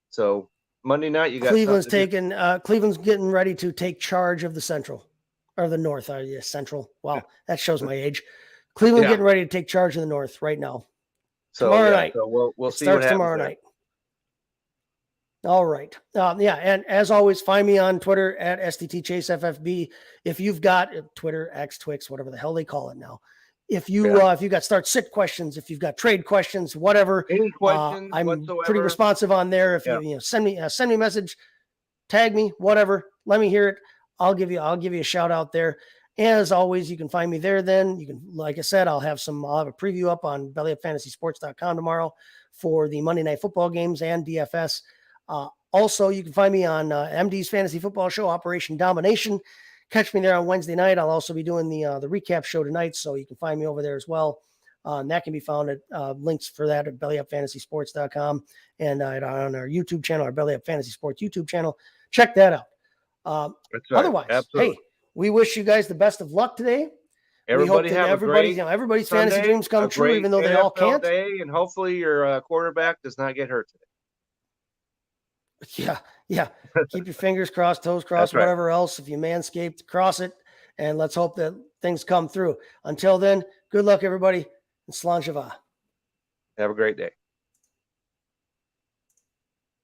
So Monday night, you got Cleveland's getting ready to take charge of the Central or the North. Central. Wow, that shows my age. Cleveland getting ready to take charge of the North right now. So tomorrow night. So we'll see what happens tomorrow night. All right. And as always, find me on Twitter at STTChaseFFB. If you've got Twitter, X, Twix, whatever the hell they call it now. If you got start sit questions, if you've got trade questions, whatever, any questions I'm whatsoever. Pretty responsive on there. If you send me a message, tag me, whatever, let me hear it. I'll give you a shout out there. As always, you can find me there. Then you can, like I said, I'll have a preview up on bellyupfantasysports.com tomorrow for the Monday Night Football games and DFS. Also, you can find me on MD's Fantasy Football Show, Operation Domination. Catch me there on Wednesday night. I'll also be doing the recap show tonight, so you can find me over there as well. And that can be found at links for that at bellyupfantasysports.com and on our YouTube channel, our Belly Up Fantasy Sports YouTube channel. Check that out. That's right. Otherwise, absolutely. Hey, we wish you guys the best of luck today. Everybody's fantasy dreams come true, even though they all can't. Day, and hopefully your quarterback does not get hurt today. Yeah. Yeah. Keep your fingers crossed, toes crossed, right. whatever else. If you manscaped, cross it. And let's hope that things come through. Until then, good luck, everybody. And Slan Java. Have a great day.